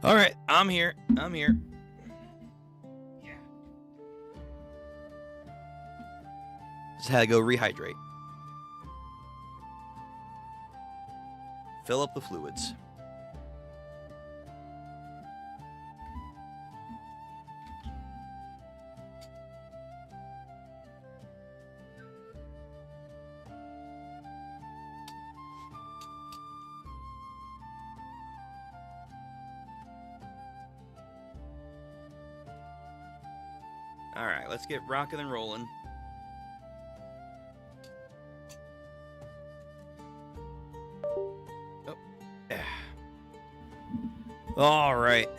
All right, I'm here. I'm here. Yeah. Just had to go rehydrate. Fill up the fluids. All right, let's get rocking and rolling. Oh. All right.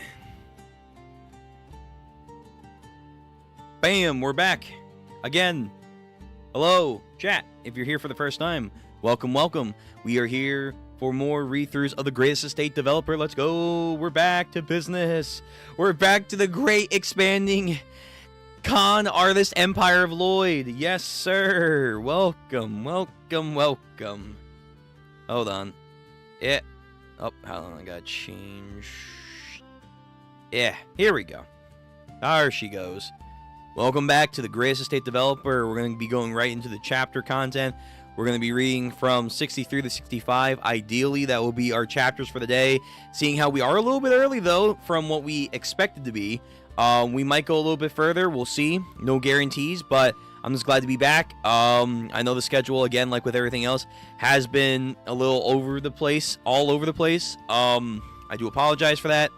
Bam, we're back again. Hello, chat. If you're here for the first time, welcome, welcome. We are here for more read-throughs of the Greatest Estate Developer. Let's go. We're back to business. We're back to the great expanding Con Artist Empire of Lloyd. Yes, sir. Welcome, welcome, welcome. Hold on. Yeah. Oh, hold on. I gotta change. Yeah, here we go. There she goes. Welcome back to the Greatest Estate Developer. We're going to be going right into the chapter content. We're going to be reading from 63 to 65. Ideally, that will be our chapters for the day. Seeing how we are a little bit early, though, from what we expected to be. We might go a little bit further. We'll see. No guarantees, but I'm just glad to be back. I know the schedule, again, like with everything else, has been a little all over the place. I do apologize for that.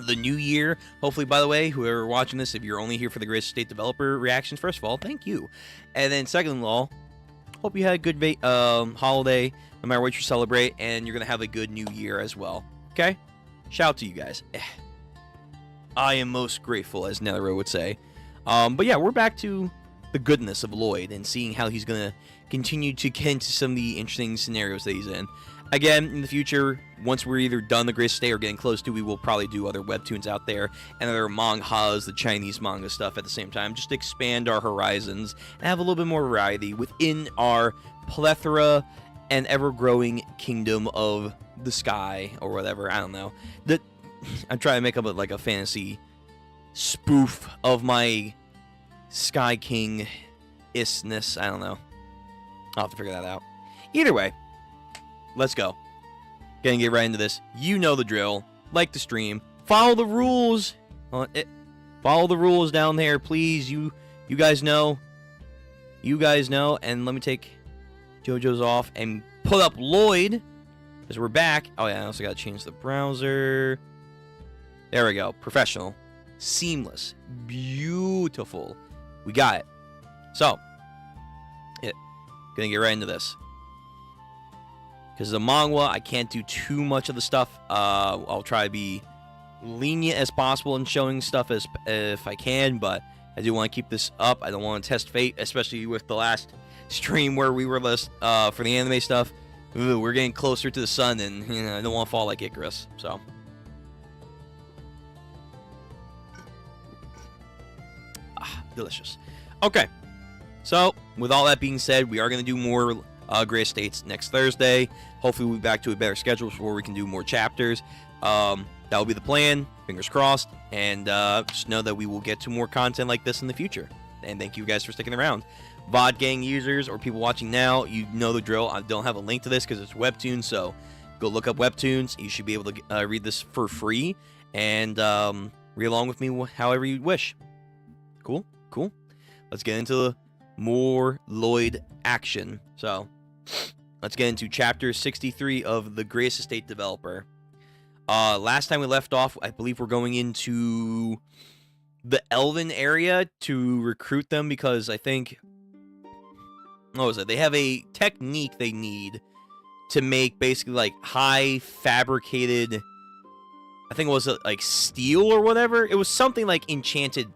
The new year, hopefully, by the way, whoever watching this, if you're only here for the Greatest Estate Developer reactions, first of all, thank you. And then second of all, hope you had a good holiday, no matter what you celebrate, and you're going to have a good new year as well. Okay? Shout out to you guys. I am most grateful, as Netherrow would say. But yeah, we're back to the goodness of Lloyd and seeing how he's going to continue to get into some of the interesting scenarios that he's in. Again, in the future, once we're either done the Greatest Estate or getting close to, we will probably do other webtoons out there and other manhwas, the Chinese manga stuff at the same time, just to expand our horizons and have a little bit more variety within our plethora and ever-growing kingdom of the sky or whatever. I don't know. I'm trying to make up like a fantasy spoof of my Sky King-ishness. I don't know. I'll have to figure that out. Either way, let's go. Gonna get right into this. You know the drill. Like the stream. Follow the rules. Follow the rules down there, please. You guys know. You guys know. And let me take JoJo's off and pull up Lloyd, because we're back. Oh yeah, I also gotta change the browser. There we go. Professional. Seamless. Beautiful. We got it. So, gonna get right into this. Because the manga, I can't do too much of the stuff. I'll try to be lenient as possible in showing stuff if I can, but I do want to keep this up. I don't want to test fate, especially with the last stream where we were for the anime stuff. Ooh, we're getting closer to the sun, and I don't want to fall like Icarus. So, delicious. Okay, so with all that being said, we are going to do more Greatest Estates next Thursday. Hopefully we'll be back to a better schedule before we can do more chapters. That will be the plan. Fingers crossed. And just know that we will get to more content like this in the future. And thank you guys for sticking around. VOD gang users or people watching now, you know the drill. I don't have a link to this because it's Webtoons, so go look up Webtoons. You should be able to read this for free and read along with me however you wish. Cool? Cool. Let's get into more Lloyd action. So, let's get into chapter 63 of the Greatest Estate Developer. Last time we left off, I believe we're going into the Elven area to recruit them because I think, what was it? They have a technique they need to make basically like high fabricated, I think it was like steel or whatever. It was something like enchanted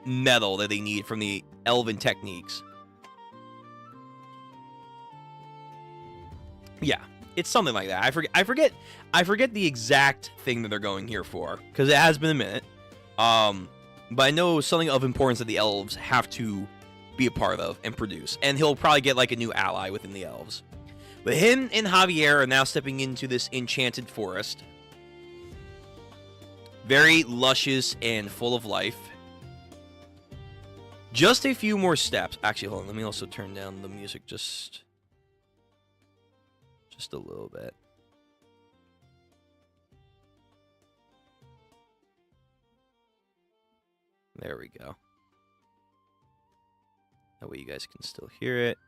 metal that they need from the Elven techniques. Yeah, it's something like that. I forget the exact thing that they're going here for because it has been a minute. But I know it was something of importance that the elves have to be a part of and produce, and he'll probably get like a new ally within the elves. But him and Javier are now stepping into this enchanted forest. Very luscious and full of life. Just a few more steps. Actually, hold on. Let me also turn down the music just a little bit. There we go. That way you guys can still hear it.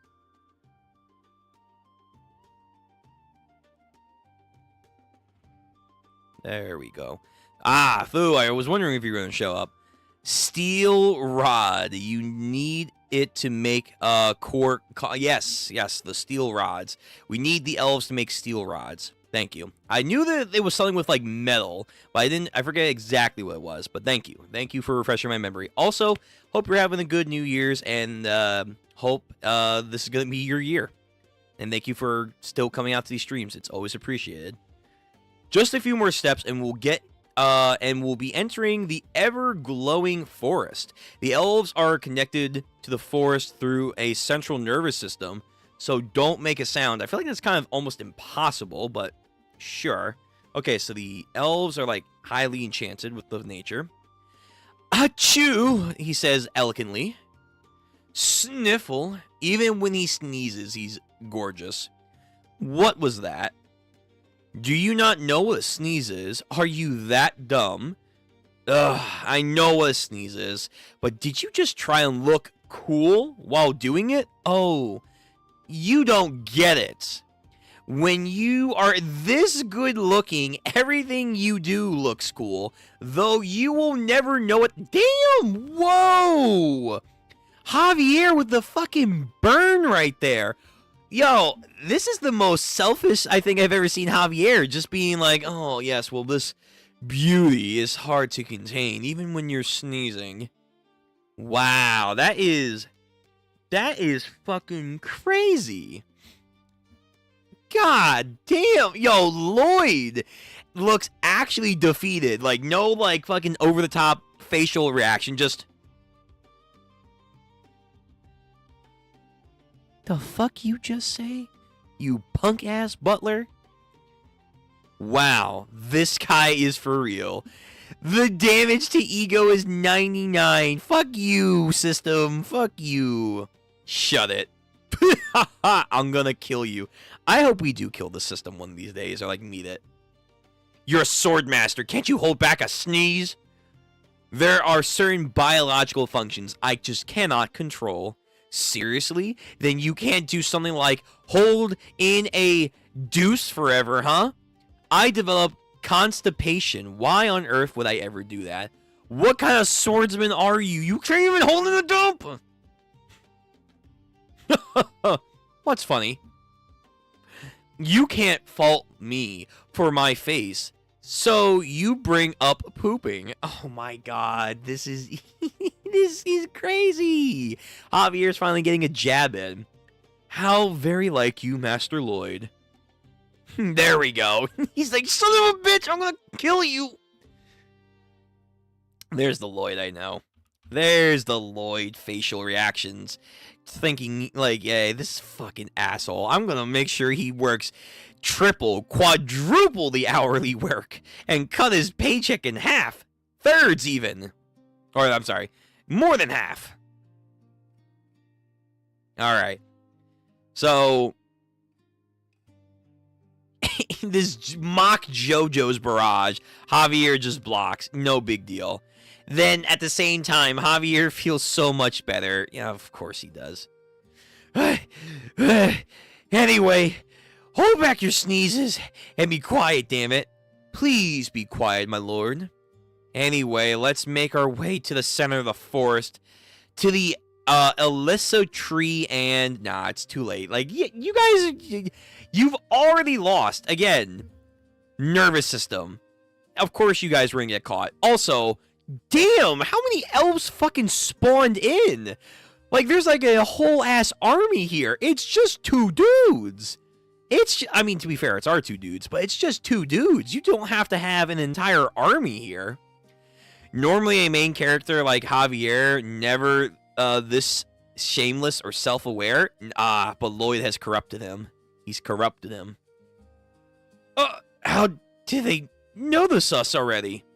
There we go. Ah, Fu, I was wondering if you were going to show up. Steel rod. You need it to make core. Yes, the steel rods. We need the elves to make steel rods. Thank you. I knew that it was something with like metal, but I forget exactly what it was. But thank you. Thank you for refreshing my memory. Also, hope you're having a good New Year's, and hope this is going to be your year. And thank you for still coming out to these streams. It's always appreciated. Just a few more steps, and we'll get and we'll be entering the ever-glowing forest. The elves are connected to the forest through a central nervous system, so don't make a sound. I feel like that's kind of almost impossible, but sure. Okay, so the elves are, like, highly enchanted with the nature. Achoo, he says elegantly. Sniffle. Even when he sneezes, he's gorgeous. What was that? Do you not know what a sneeze is? Are you that dumb? Ugh, I know what a sneeze is, but did you just try and look cool while doing it? Oh, you don't get it. When you are this good looking, everything you do looks cool, though you will never know it. Damn! Whoa! Javier with the fucking burn right there. Yo, this is the most selfish I think I've ever seen Javier, just being like, oh, yes, well, this beauty is hard to contain, even when you're sneezing. Wow, that is fucking crazy. God damn, yo, Lloyd looks actually defeated. Like, no, like, fucking over-the-top facial reaction, just... The fuck you just say? You punk-ass butler? Wow, this guy is for real. The damage to ego is 99. Fuck you, system. Fuck you. Shut it. I'm gonna kill you. I hope we do kill the system one of these days, or like meet it. You're a sword master. Can't you hold back a sneeze? There are certain biological functions I just cannot control. Seriously? Then you can't do something like hold in a deuce forever, huh? I developed constipation. Why on earth would I ever do that? What kind of swordsman are you? You can't even hold in a dump! What's funny? You can't fault me for my face. So you bring up pooping. Oh my god, this is this is crazy. Javier's finally getting a jab in. How very like you, Master Lloyd. There we go. He's like, son of a bitch, I'm gonna kill you. There's the Lloyd I know. There's the Lloyd facial reactions. Thinking like, yeah, this fucking asshole. I'm gonna make sure he works triple, quadruple the hourly work, and cut his paycheck in half. Thirds even. Or, I'm sorry, more than half. Alright. So, this mock JoJo's barrage, Javier just blocks. No big deal. Then, at the same time, Javier feels so much better. Yeah, of course he does. Anyway, hold back your sneezes and be quiet, damn it. Please be quiet, my lord. Anyway, let's make our way to the center of the forest, to the Alyssa tree, and... Nah, it's too late. Like, you guys, you've already lost. Again, nervous system. Of course you guys were gonna get caught. Also, damn, how many elves fucking spawned in? Like, there's like a whole ass army here. It's just two dudes. I mean, to be fair, it's our two dudes, but it's just two dudes. You don't have to have an entire army here. Normally, a main character like Javier, never this shameless or self-aware. But Lloyd has corrupted him. He's corrupted him. How did they know this us already?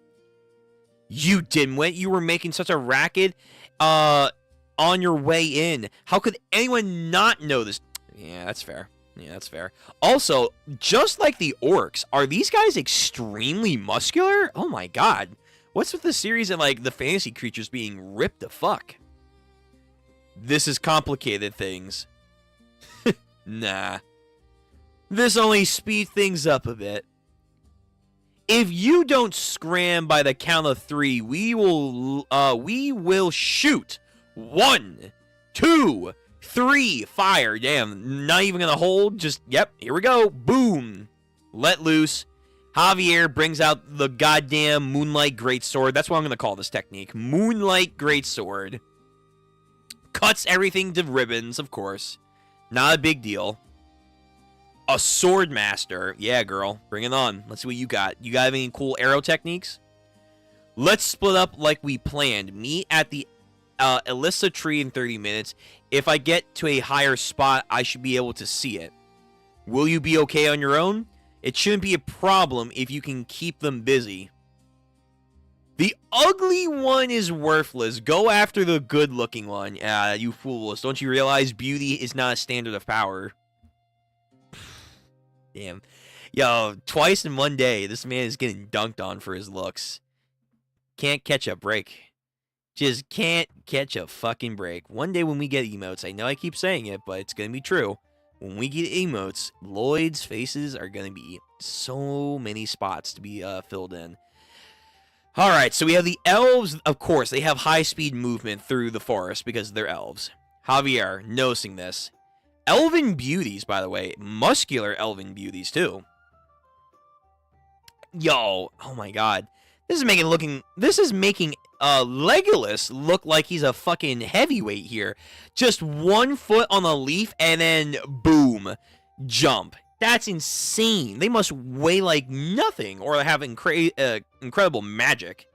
You dimwit, you were making such a racket on your way in. How could anyone not know this? Yeah, that's fair. Yeah, that's fair. Also, just like the orcs, are these guys extremely muscular? Oh my god. What's with the series and, like, the fantasy creatures being ripped the fuck? This is complicated things. Nah. This only speeds things up a bit. If you don't scram by the count of 3, we will shoot. 1, 2, 3, fire. Damn, not even gonna hold. Just, yep, here we go. Boom. Let loose. Javier brings out the goddamn Moonlight Greatsword. That's what I'm gonna call this technique. Moonlight Greatsword. Cuts everything to ribbons, of course. Not a big deal. A Sword Master. Yeah, girl. Bring it on. Let's see what you got. You got any cool arrow techniques? Let's split up like we planned. Meet at the Alyssa tree in 30 minutes. If I get to a higher spot, I should be able to see it. Will you be okay on your own? It shouldn't be a problem if you can keep them busy. The ugly one is worthless. Go after the good-looking one. You fools. Don't you realize beauty is not a standard of power? Damn. Yo, twice in one day, this man is getting dunked on for his looks. Can't catch a break. Just can't catch a fucking break. One day when we get emotes, I know I keep saying it, but it's going to be true. When we get emotes, Lloyd's faces are going to be so many spots to be filled in. Alright, so we have the elves. Of course, they have high-speed movement through the forest because they're elves. Javier, noticing this. Elven beauties, by the way. Muscular elven beauties, too. Yo, oh my god. This is making Legolas look like he's a fucking heavyweight here. Just 1 foot on a leaf and then boom, jump. That's insane. They must weigh like nothing or have incredible magic.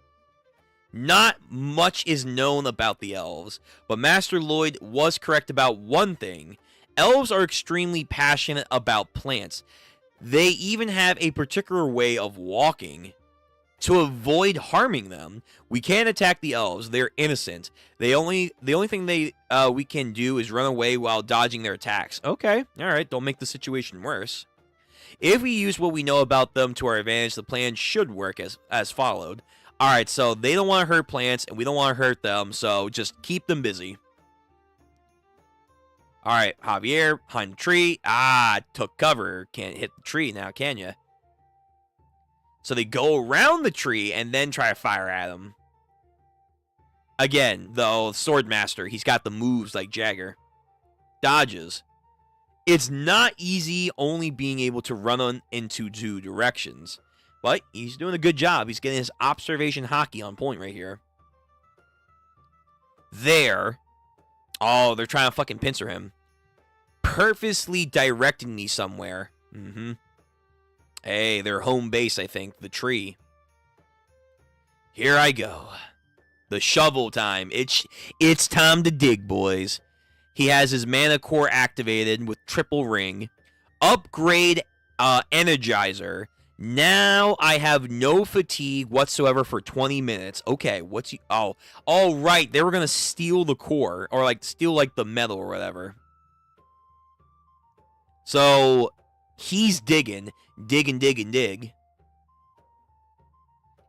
Not much is known about the elves, but Master Lloyd was correct about one thing. Elves are extremely passionate about plants. They even have a particular way of walking. To avoid harming them, we can't attack the elves. They're innocent. The only thing we can do is run away while dodging their attacks. Okay, all right, don't make the situation worse. If we use what we know about them to our advantage, the plan should work as followed. All right, so they don't want to hurt plants, and we don't want to hurt them, so just keep them busy. All right, Javier, behind the tree. Took cover. Can't hit the tree now, can you? So they go around the tree and then try to fire at him. Again, though, Sword Master, he's got the moves like Jagger. Dodges. It's not easy only being able to run into 2 directions. But he's doing a good job. He's getting his observation hockey on point right here. There. Oh, they're trying to fucking pincer him. Purposely directing me somewhere. Hey, their home base, I think. The tree. Here I go. The shovel time. It's time to dig, boys. He has his mana core activated with triple ring. Upgrade Energizer. Now I have no fatigue whatsoever for 20 minutes. Okay, oh, right. They were going to steal the core. Or, like, steal, like, the metal or whatever. So, he's digging. Dig.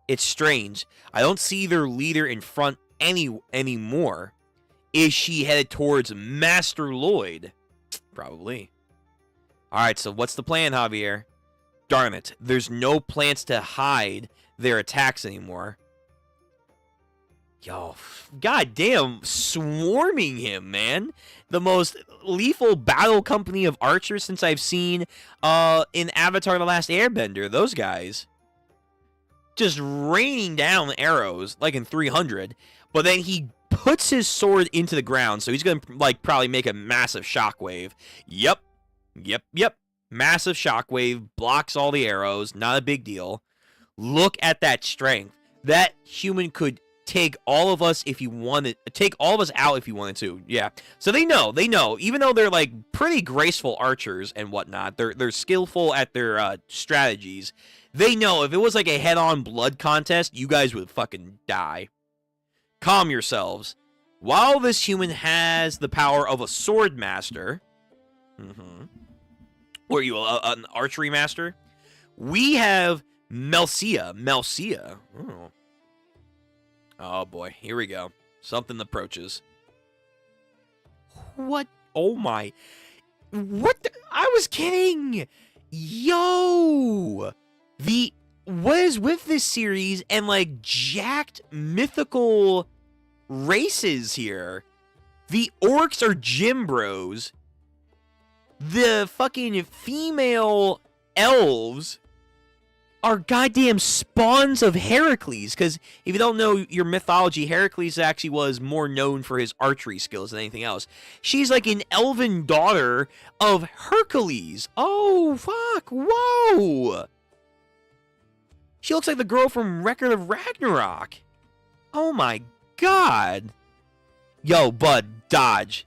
It's strange. I don't see their leader in front anymore. Is she headed towards Master Lloyd? Probably. Alright, so what's the plan, Javier? Darn it. There's no plants to hide their attacks anymore. Yo, goddamn, swarming him, man. The most lethal battle company of archers since I've seen in Avatar: The Last Airbender. Those guys. Just raining down arrows, like in 300. But then he puts his sword into the ground, so he's going to, like, probably make a massive shockwave. Yep. Massive shockwave, blocks all the arrows, not a big deal. Look at that strength. That human could take all of us if you wanted, take all of us out if you wanted to. Yeah. So they know, even though they're like pretty graceful archers and whatnot, they're skillful at their strategies. They know if it was like a head-on blood contest, you guys would fucking die. Calm yourselves. While this human has the power of a sword master, or you an archery master, we have Melcia. Oh boy, here we go. Something approaches. What? Oh my. What? I was kidding. Yo. What is with this series and like jacked mythical races here? The orcs are gym bros. The fucking female elves are goddamn spawns of Heracles. Because if you don't know your mythology, Heracles actually was more known for his archery skills than anything else. She's like an elven daughter of Hercules. Oh, fuck. Whoa. She looks like the girl from Record of Ragnarok. Oh, my God. Yo, bud, dodge.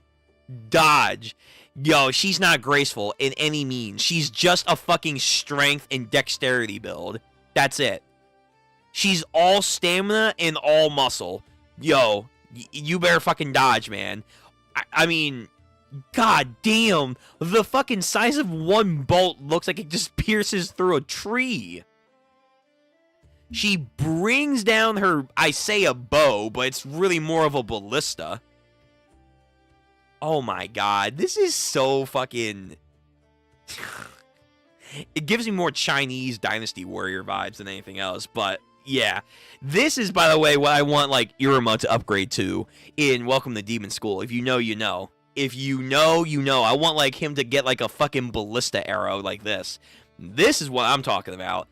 Dodge. Yo, she's not graceful in any means. She's just a fucking strength and dexterity build. That's it. She's all stamina and all muscle. Yo, you better fucking dodge, man. I mean, god damn. The fucking size of one bolt looks like it just pierces through a tree. She brings down her, I say a bow, but it's really more of a ballista. Oh my god, this is so fucking... It gives me more Chinese Dynasty Warrior vibes than anything else, but yeah. This is, by the way, what I want, like, Iruma to upgrade to in Welcome to Demon School. If you know, you know. If you know, you know. I want, like, him to get, like, a fucking ballista arrow like this. This is what I'm talking about.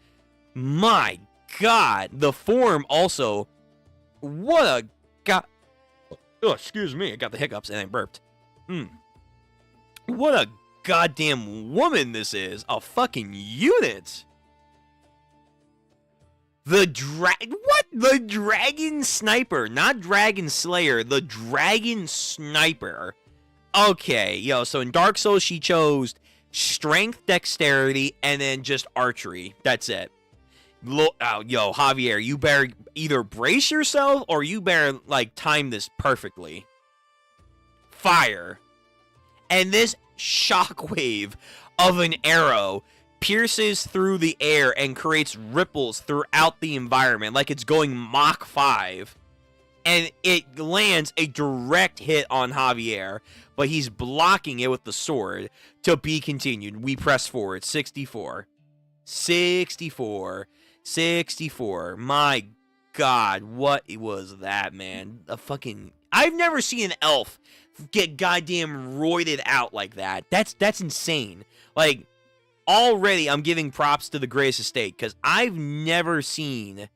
My god. The form also... What a god... Oh, excuse me. I got the hiccups and I burped. What a goddamn woman this is. A fucking unit. The Dragon Sniper. Not Dragon Slayer. The Dragon Sniper. Okay, yo, so in Dark Souls, she chose strength, dexterity, and then just archery. That's it. Yo, Javier, you better either brace yourself or you better, like, time this perfectly. Fire. And this shockwave of an arrow pierces through the air and creates ripples throughout the environment like it's going Mach 5. And it lands a direct hit on Javier, but he's blocking it with the sword. To be continued. We press forward. 64. 64. 64. My god, what was that, man? A fucking... I've never seen an elf get goddamn roided out like that. That's insane. Like, already I'm giving props to the Grace Estate, because I've never seen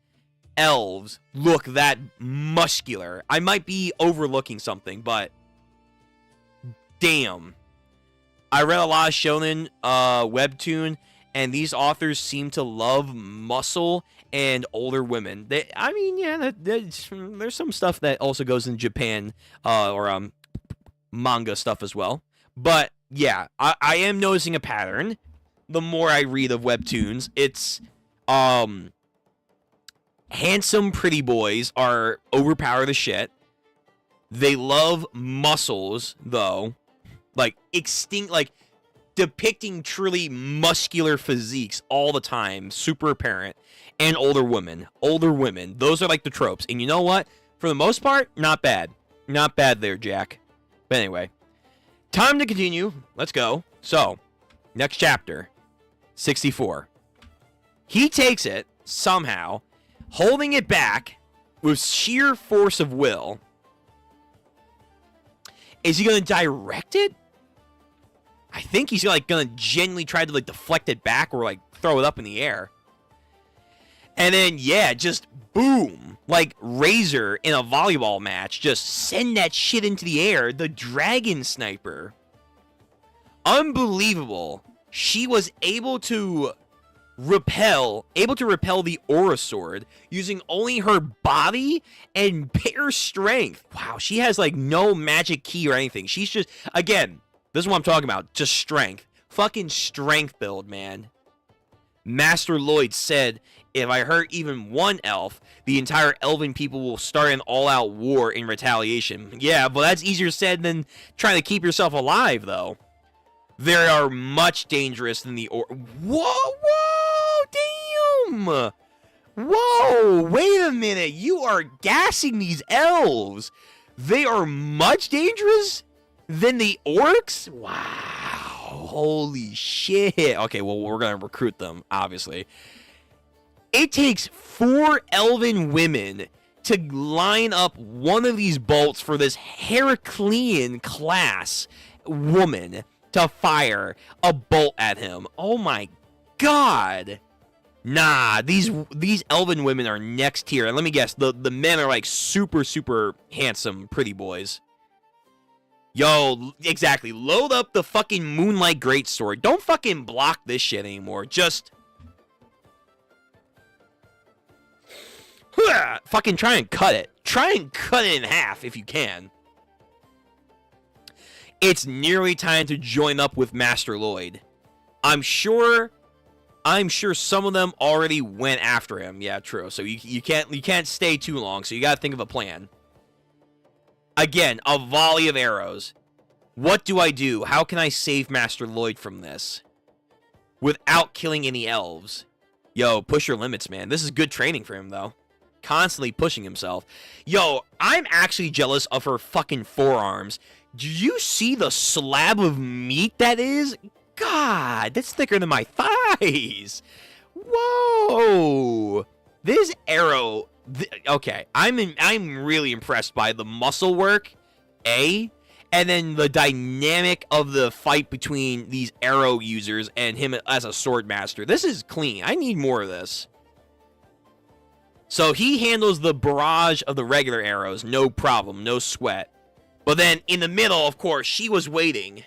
elves look that muscular. I might be overlooking something, but damn. I read a lot of shonen webtoon, and these authors seem to love muscle and older women. I mean, yeah, there's some stuff that also goes in Japan or manga stuff as well. But yeah, I am noticing a pattern. The more I read of webtoons, it's handsome, pretty boys are overpowered as shit. They love muscles, though, like depicting truly muscular physiques all the time, super apparent. And older women. Those are like the tropes. And you know what? For the most part, not bad. Not bad there, Jack. But anyway. Time to continue. Let's go. So, next chapter. 64. He takes it, somehow, holding it back with sheer force of will. Is he going to direct it? I think he's like going to genuinely try to like deflect it back or like throw it up in the air. And then, yeah, just boom. Like Razor in a volleyball match. Just send that shit into the air. The Dragon Sniper. Unbelievable. She was able to repel the Aura Sword using only her body and bare strength. Wow, she has like no magic key or anything. She's just, again, this is what I'm talking about. Just strength. Fucking strength build, man. Master Lloyd said, if I hurt even one elf, the entire elven people will start an all-out war in retaliation. Yeah, but that's easier said than trying to keep yourself alive, though. They are much dangerous than the Whoa, damn! Whoa, wait a minute. You are gassing these elves. They are much dangerous than the orcs? Wow. Holy shit. Okay, well, we're going to recruit them, obviously. It takes 4 elven women to line up one of these bolts for this Heraclean class woman to fire a bolt at him. Oh my god. Nah, these elven women are next tier. And let me guess, the men are like super, super handsome, pretty boys. Yo, exactly. Load up the fucking Moonlight Greatsword. Don't fucking block this shit anymore. Just fucking try and cut it. Try and cut it in half if you can. It's nearly time to join up with Master Lloyd. I'm sure some of them already went after him. Yeah, true. So you can't stay too long. So you got to think of a plan. Again, a volley of arrows. What do I do? How can I save Master Lloyd from this without killing any elves? Yo, push your limits, man. This is good training for him, though. Constantly pushing himself. Yo, I'm actually jealous of her fucking forearms. Do you see the slab of meat that is? God, that's thicker than my thighs. Whoa. This arrow... Okay, I'm really impressed by the muscle work, and then the dynamic of the fight between these arrow users and him as a sword master. This is clean. I need more of this. So he handles the barrage of the regular arrows, no problem, no sweat. But then in the middle, of course, she was waiting.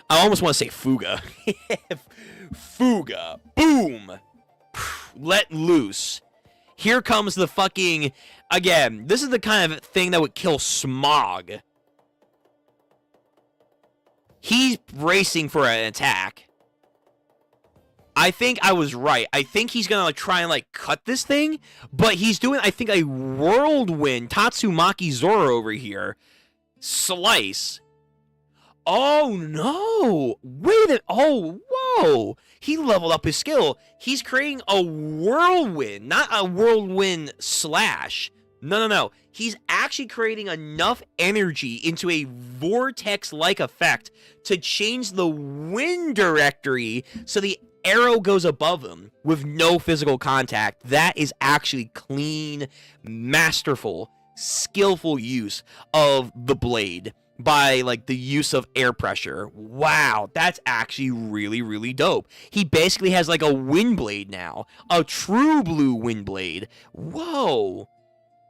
I almost want to say Fuga. Fuga. Boom. Let loose. Here comes the fucking... Again, this is the kind of thing that would kill Smog. He's bracing for an attack. I think I was right. I think he's gonna try and like cut this thing, but he's doing, I think, a whirlwind Tatsumaki Zoro over here. Slice. Oh no! Wait a... Oh, whoa! He leveled up his skill. He's creating a whirlwind, not a whirlwind slash. No. He's actually creating enough energy into a vortex-like effect to change the wind directory so the arrow goes above him with no physical contact. That is actually clean, masterful, skillful use of the blade by like the use of air pressure. Wow, that's actually really, really dope. He basically has like a wind blade now, a true blue wind blade. Whoa,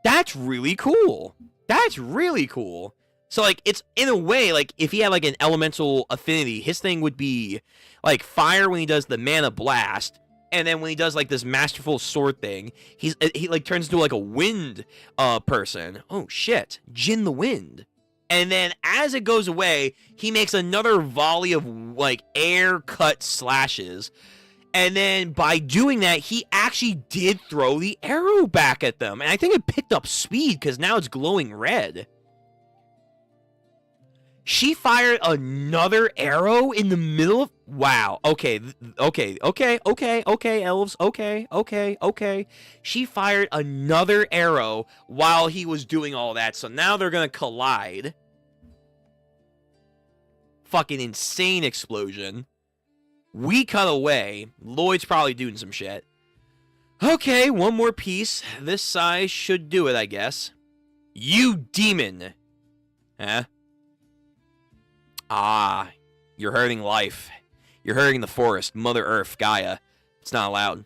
that's really cool. That's really cool. So like, it's in a way like if he had like an elemental affinity, his thing would be like fire when he does the mana blast, and then when he does like this masterful sword thing, he like turns into like a wind person. Oh shit, Jin the Wind. And then as it goes away, he makes another volley of like air cut slashes. And then by doing that, he actually did throw the arrow back at them. And I think it picked up speed because now it's glowing red. She fired another arrow in the middle of... Wow. Okay, elves. Okay. She fired another arrow while he was doing all that. So now they're going to collide. Fucking insane explosion. We cut away. Lloyd's probably doing some shit. Okay, one more piece. This size should do it, I guess. You demon. Huh? Ah, you're hurting life. You're hurting the forest, Mother Earth, Gaia. It's not allowed.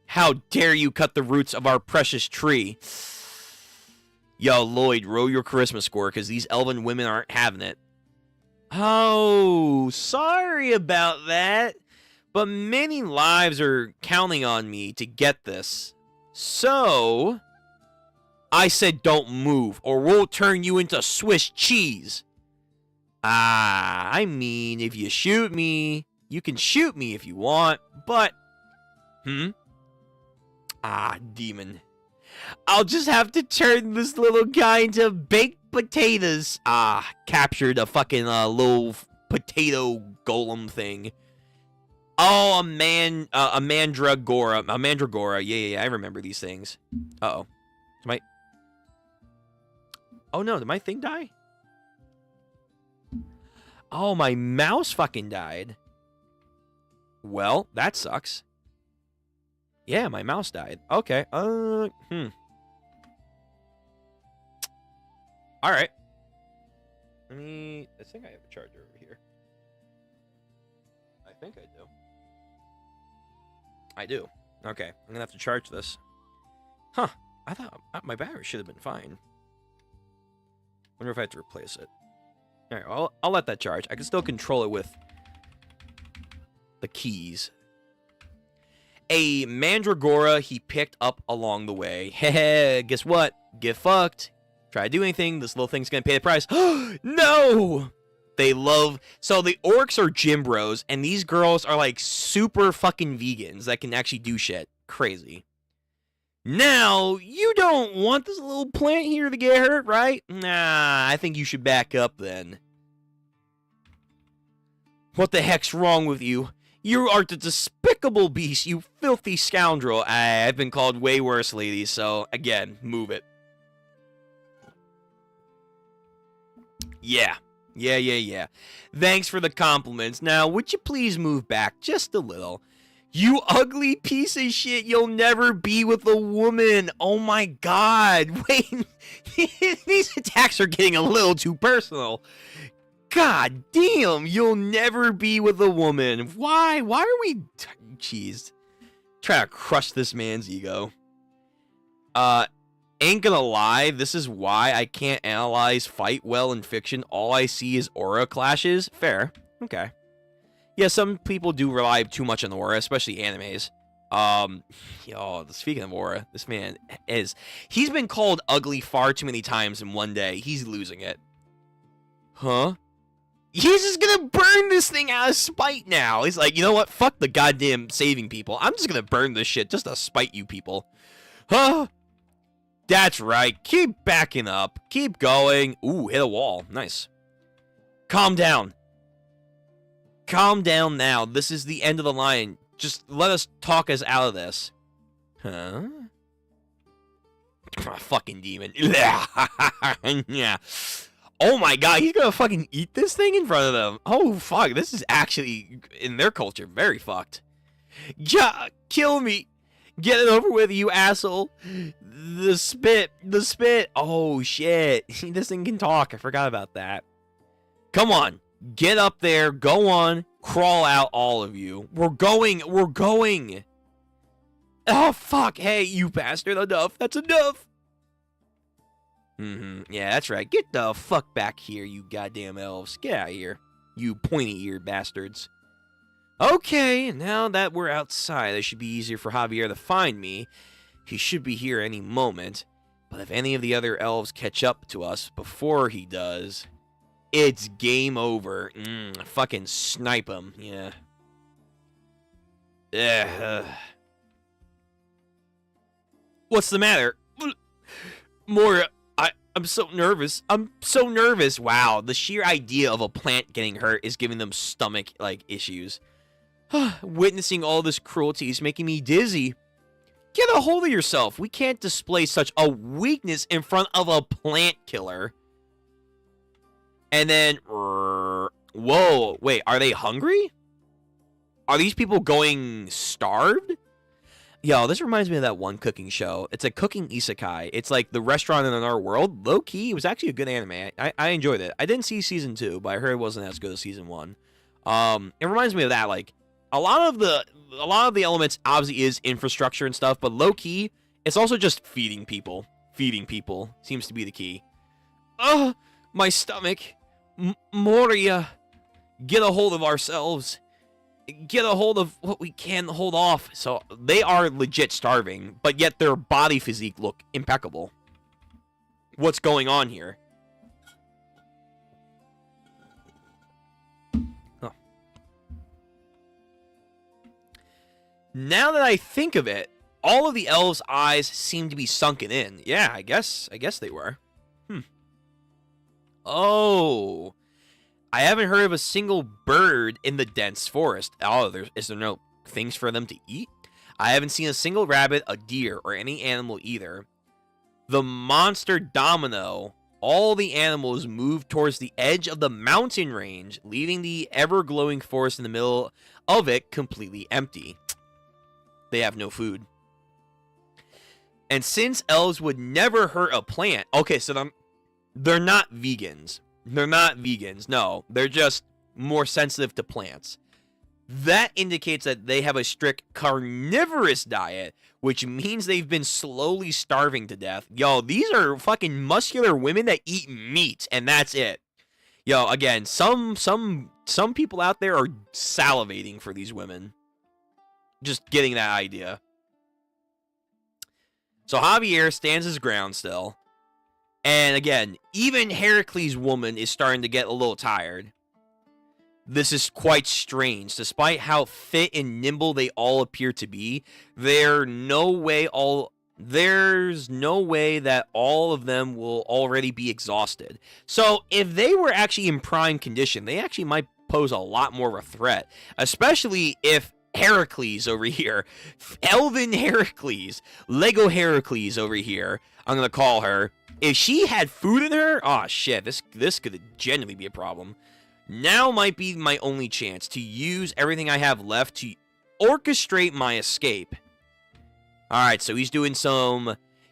How dare you cut the roots of our precious tree? Yo, Lloyd, roll your charisma score, because these elven women aren't having it. Oh, sorry about that. But many lives are counting on me to get this. So, I said don't move, or we'll turn you into Swiss cheese. Ah, I mean, if you shoot me, You can shoot me if you want, but... Ah, demon. I'll just have to turn this little guy into baked potatoes. Ah, captured a fucking little potato golem thing. Oh, a mandragora. A mandragora. Yeah, I remember these things. Uh-oh. Oh, no, did my thing die? Oh, my mouse fucking died. Well, that sucks. Yeah, my mouse died. Okay. Alright. I think I have a charger over here. I think I do. I do. Okay, I'm gonna have to charge this. Huh. I thought my battery should have been fine. Wonder if I have to replace it. Alright, I'll let that charge. I can still control it with the keys. A mandragora he picked up along the way. Heh, guess what? Get fucked. Try to do anything, this little thing's gonna pay the price. No! They love... So the orcs are gym bros, and these girls are like super fucking vegans that can actually do shit. Crazy. Now, you don't want this little plant here to get hurt, right? Nah, I think you should back up then. What the heck's wrong with you? You are the despicable beast, you filthy scoundrel. I've been called way worse, ladies, so, again, move it. Yeah. Thanks for the compliments. Now, would you please move back just a little? You ugly piece of shit, you'll never be with a woman. Oh my god. Wait, these attacks are getting a little too personal. God damn, you'll never be with a woman. Why? Why are we... Jeez. Try to crush this man's ego. Ain't gonna lie, this is why I can't analyze fight well in fiction. All I see is aura clashes. Fair. Okay. Yeah, some people do rely too much on aura, especially animes. Speaking of aura, this man is... He's been called ugly far too many times in one day. He's losing it. Huh? He's just gonna burn this thing out of spite now. He's like, you know what? Fuck the goddamn saving people. I'm just gonna burn this shit just to spite you people. Huh? That's right. Keep backing up. Keep going. Ooh, hit a wall. Nice. Calm down. Calm down now. This is the end of the line. Just let us talk us out of this. Huh? Fucking demon. Yeah. Oh my god, he's gonna fucking eat this thing in front of them. Oh fuck, this is actually, in their culture, very fucked. Ja, kill me. Get it over with, you asshole. The spit. Oh shit. This thing can talk. I forgot about that. Come on. Get up there. Go on. Crawl out, all of you. We're going. Oh fuck. Hey, you bastard. Enough. That's enough. Yeah, that's right. Get the fuck back here, you goddamn elves. Get out of here. You pointy-eared bastards. Okay, now that we're outside, it should be easier for Javier to find me. He should be here any moment. But if any of the other elves catch up to us before he does, it's game over. Fucking snipe him, yeah. What's the matter? Moira, I'm so nervous. Wow, the sheer idea of a plant getting hurt is giving them stomach, issues. Witnessing all this cruelty is making me dizzy. Get a hold of yourself. We can't display such a weakness in front of a plant killer. And then... Whoa, wait, are they hungry? Are these people going starved? Yo, this reminds me of that one cooking show. It's a cooking isekai. It's like the restaurant in another world. Low key, it was actually a good anime. I enjoyed it. I didn't see season 2, but I heard it wasn't as good as season 1. It reminds me of that. A lot of the elements obviously is infrastructure and stuff, but low key, it's also just feeding people. Feeding people seems to be the key. My stomach. Moria. Get a hold of ourselves. Get a hold of what we can hold off. So they are legit starving, but yet their body physique look impeccable. What's going on here? Huh. Now that I think of it, all of the elves' eyes seem to be sunken in. Yeah, I guess they were. Oh, I haven't heard of a single bird in the dense forest. Oh, is there no things for them to eat? I haven't seen a single rabbit, a deer, or any animal either. The monster Domino. All the animals move towards the edge of the mountain range, leaving the ever-glowing forest in the middle of it completely empty. They have no food. And since elves would never hurt a plant... Okay, so they're not vegans. They're not vegans, no. They're just more sensitive to plants. That indicates that they have a strict carnivorous diet, which means they've been slowly starving to death. Yo, these are fucking muscular women that eat meat, and that's it. Yo, again, some people out there are salivating for these women. Just getting that idea. So Javier stands his ground still. And again, even Heracles' woman is starting to get a little tired. This is quite strange. Despite how fit and nimble they all appear to be, there's no way that all of them will already be exhausted. So if they were actually in prime condition, they actually might pose a lot more of a threat. Especially if Heracles over here, Elven Heracles, Lego Heracles over here, I'm going to call her, if she had food in her, oh shit, this could genuinely be a problem. Now might be my only chance to use everything I have left to orchestrate my escape. Alright, so he's doing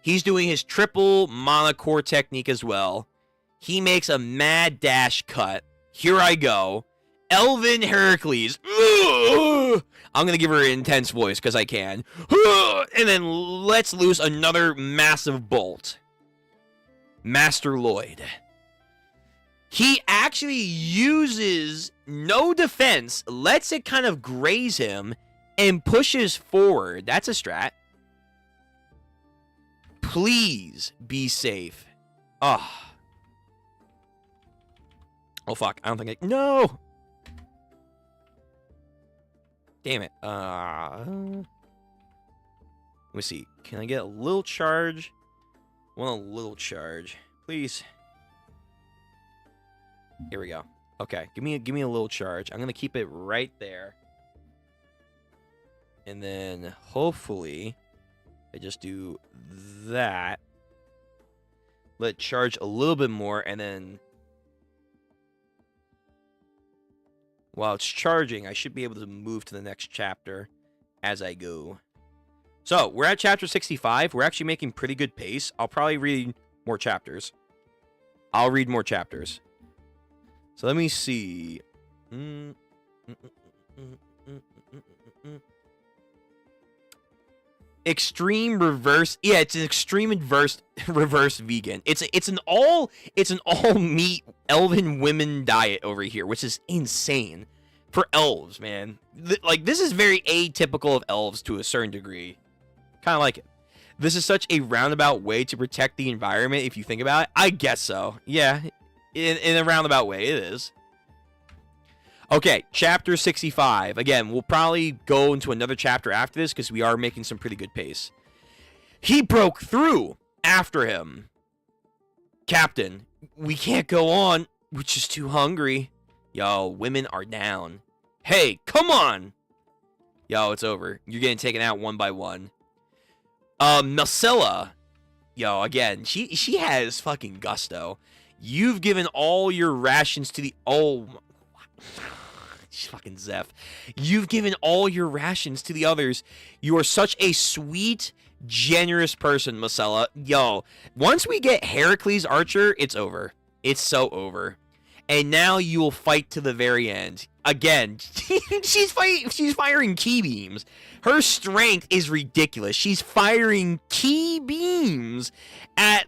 his triple monocore technique as well. He makes a mad dash cut. Here I go. Elven Heracles. I'm going to give her an intense voice because I can. And then let's loose another massive bolt. Master Lloyd. He actually uses no defense, lets it kind of graze him, and pushes forward. That's a strat. Please be safe. Oh, fuck. I don't think no! Damn it. Let me see. Can I get a little charge? I want a little charge. Please. Here we go. Okay, give me a little charge. I'm gonna keep it right there, and then hopefully I just do that. Let it charge a little bit more, and then while it's charging, I should be able to move to the next chapter as I go. So we're at chapter 65. We're actually making pretty good pace. I'll probably read more chapters. So let me see. Extreme reverse. Yeah, it's an extreme reverse vegan. It's an all meat elven women diet over here, which is insane for elves, man. Like, this is very atypical of elves to a certain degree. Kind of like it. This is such a roundabout way to protect the environment if you think about it. I guess so. Yeah. In a roundabout way, it is. Okay, chapter 65. Again, we'll probably go into another chapter after this because we are making some pretty good pace. He broke through after him. Captain, we can't go on. We're just too hungry. Yo, women are down. Hey, come on. Yo, it's over. You're getting taken out one by one. Marcella. Yo, again, she has fucking gusto. You've given all your rations to the... Oh, fucking Zeph. You've given all your rations to the others. You are such a sweet, generous person, Marcella. Yo, once we get Heracles Archer, it's over. It's so over. And now you will fight to the very end. Again, she's firing key beams. Her strength is ridiculous. She's firing key beams at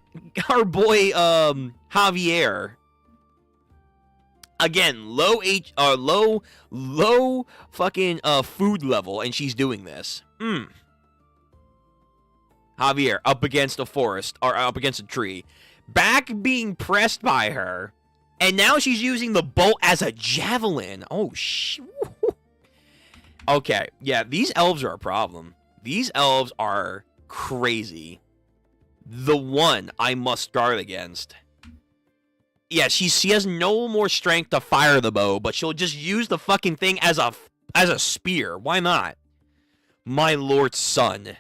our boy Javier. Again, low fucking food level, and she's doing this. Javier up against a forest or up against a tree, back being pressed by her. And now she's using the bolt as a javelin. Oh, Okay, yeah, these elves are a problem. These elves are crazy. The one I must guard against. Yeah, she has no more strength to fire the bow, but she'll just use the fucking thing as a spear. Why not? My lord's son.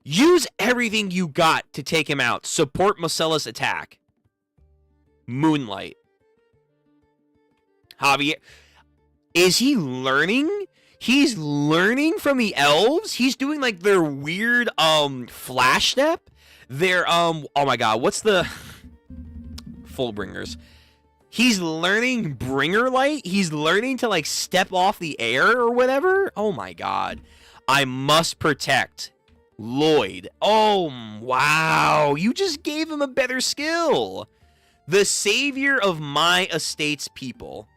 Use everything you got to take him out. Support Mosella's attack. Moonlight. Javier. Is he learning? He's learning from the elves? He's doing like their weird flash step? Their oh my god, what's the Fullbringers? He's learning bringer light? He's learning to like step off the air or whatever? Oh my god. I must protect Lloyd. Oh wow, you just gave him a better skill. The savior of my estate's people.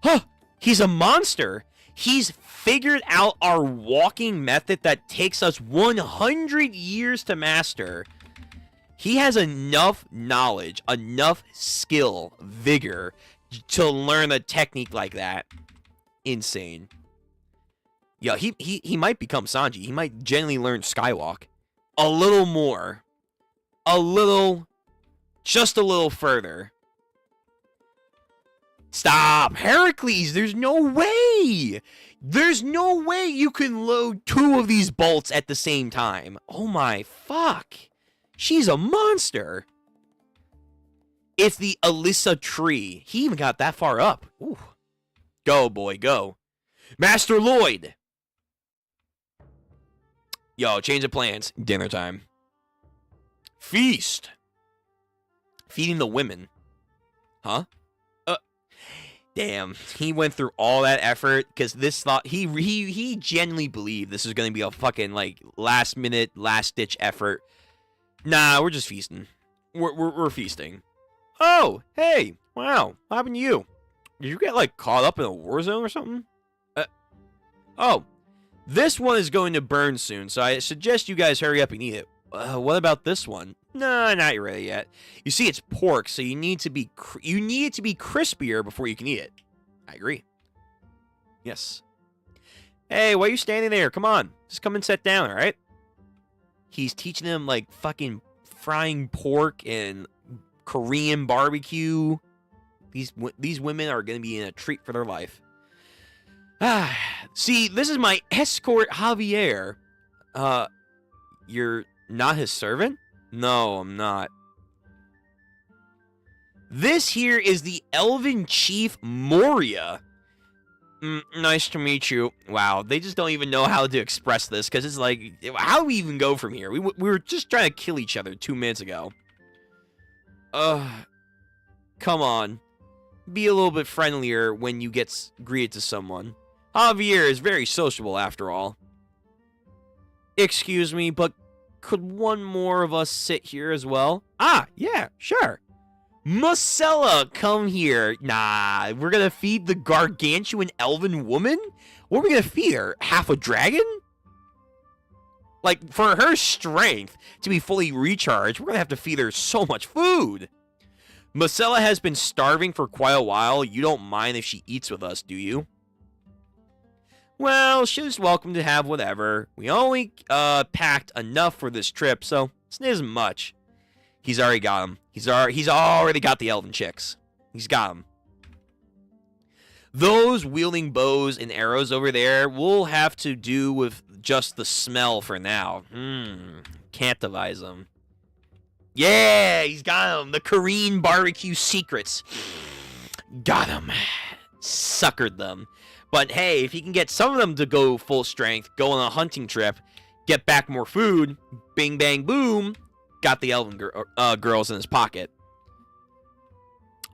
Huh, he's a monster. He's figured out our walking method that takes us 100 years to master. He has enough knowledge, enough skill, vigor to learn a technique like that. Insane. Yo, he might become Sanji. He might genuinely learn Skywalk. A little more. A little. Just a little further. Stop! Heracles, there's no way! There's no way you can load 2 of these bolts at the same time. Oh my fuck. She's a monster. It's the Alyssa tree. He even got that far up. Ooh. Go, boy, go. Master Lloyd! Yo, change of plans. Dinner time. Feast! Feeding the women. Huh? Damn, he went through all that effort because this thought he genuinely believed this was gonna be a fucking like last minute, last ditch effort. Nah, we're just feasting. We're feasting. Oh, hey, wow, what happened to you? Did you get like caught up in a war zone or something? Oh, this one is going to burn soon, so I suggest you guys hurry up and eat it. What about this one? No, not really yet. You see, it's pork, so you need it to be crispier before you can eat it. I agree. Yes. Hey, why are you standing there? Come on, just come and sit down, all right? He's teaching them like fucking frying pork and Korean barbecue. These women are gonna be in a treat for their life. Ah, see, this is my escort, Javier. You're not his servant? No, I'm not. This here is the Elven Chief Moria. Nice to meet you. Wow, they just don't even know how to express this, because it's like, how do we even go from here? We were just trying to kill each other 2 minutes ago. Come on. Be a little bit friendlier when you get greeted to someone. Javier is very sociable, after all. Excuse me, but could one more of us sit here as well? Ah, yeah, sure. Mosella, come here. Nah, we're gonna feed the gargantuan elven woman? What are we gonna feed her? Half a dragon? Like, for her strength to be fully recharged, we're gonna have to feed her so much food. Mosella has been starving for quite a while. You don't mind if she eats with us, do you? Well, she's welcome to have whatever. We only packed enough for this trip, so it's not as much. He's already got them. He's already got the elven chicks. He's got them. Those wielding bows and arrows over there will have to do with just the smell for now. Can't devise them. Yeah, he's got them. The Korean barbecue secrets. Got them. Suckered them. But hey, if he can get some of them to go full strength, go on a hunting trip, get back more food, bing bang boom, got the elven girls in his pocket.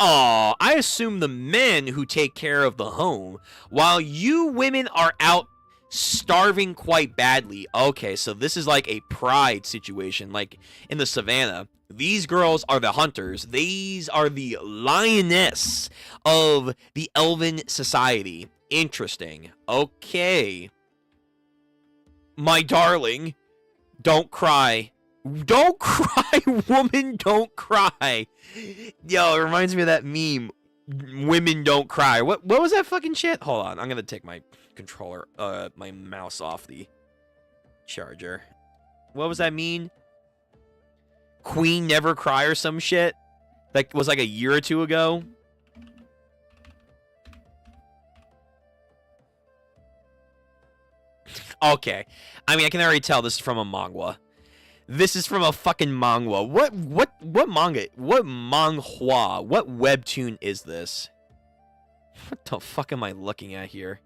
Aw, I assume the men who take care of the home, while you women are out starving quite badly. Okay, so this is like a pride situation, like in the savannah. These girls are the hunters. These are the lioness of the elven society. Interesting. Okay. My darling, don't cry. Don't cry, woman, don't cry. Yo, it reminds me of that meme. Women don't cry. What was that fucking shit? Hold on, I'm gonna take my controller, my mouse off the charger. What was that mean? Queen Never Cry or some shit? That was like a year or two ago. Okay. I mean, I can already tell this is from a manga. This is from a fucking manga. What manga? What manhwa? What webtoon is this? What the fuck am I looking at here?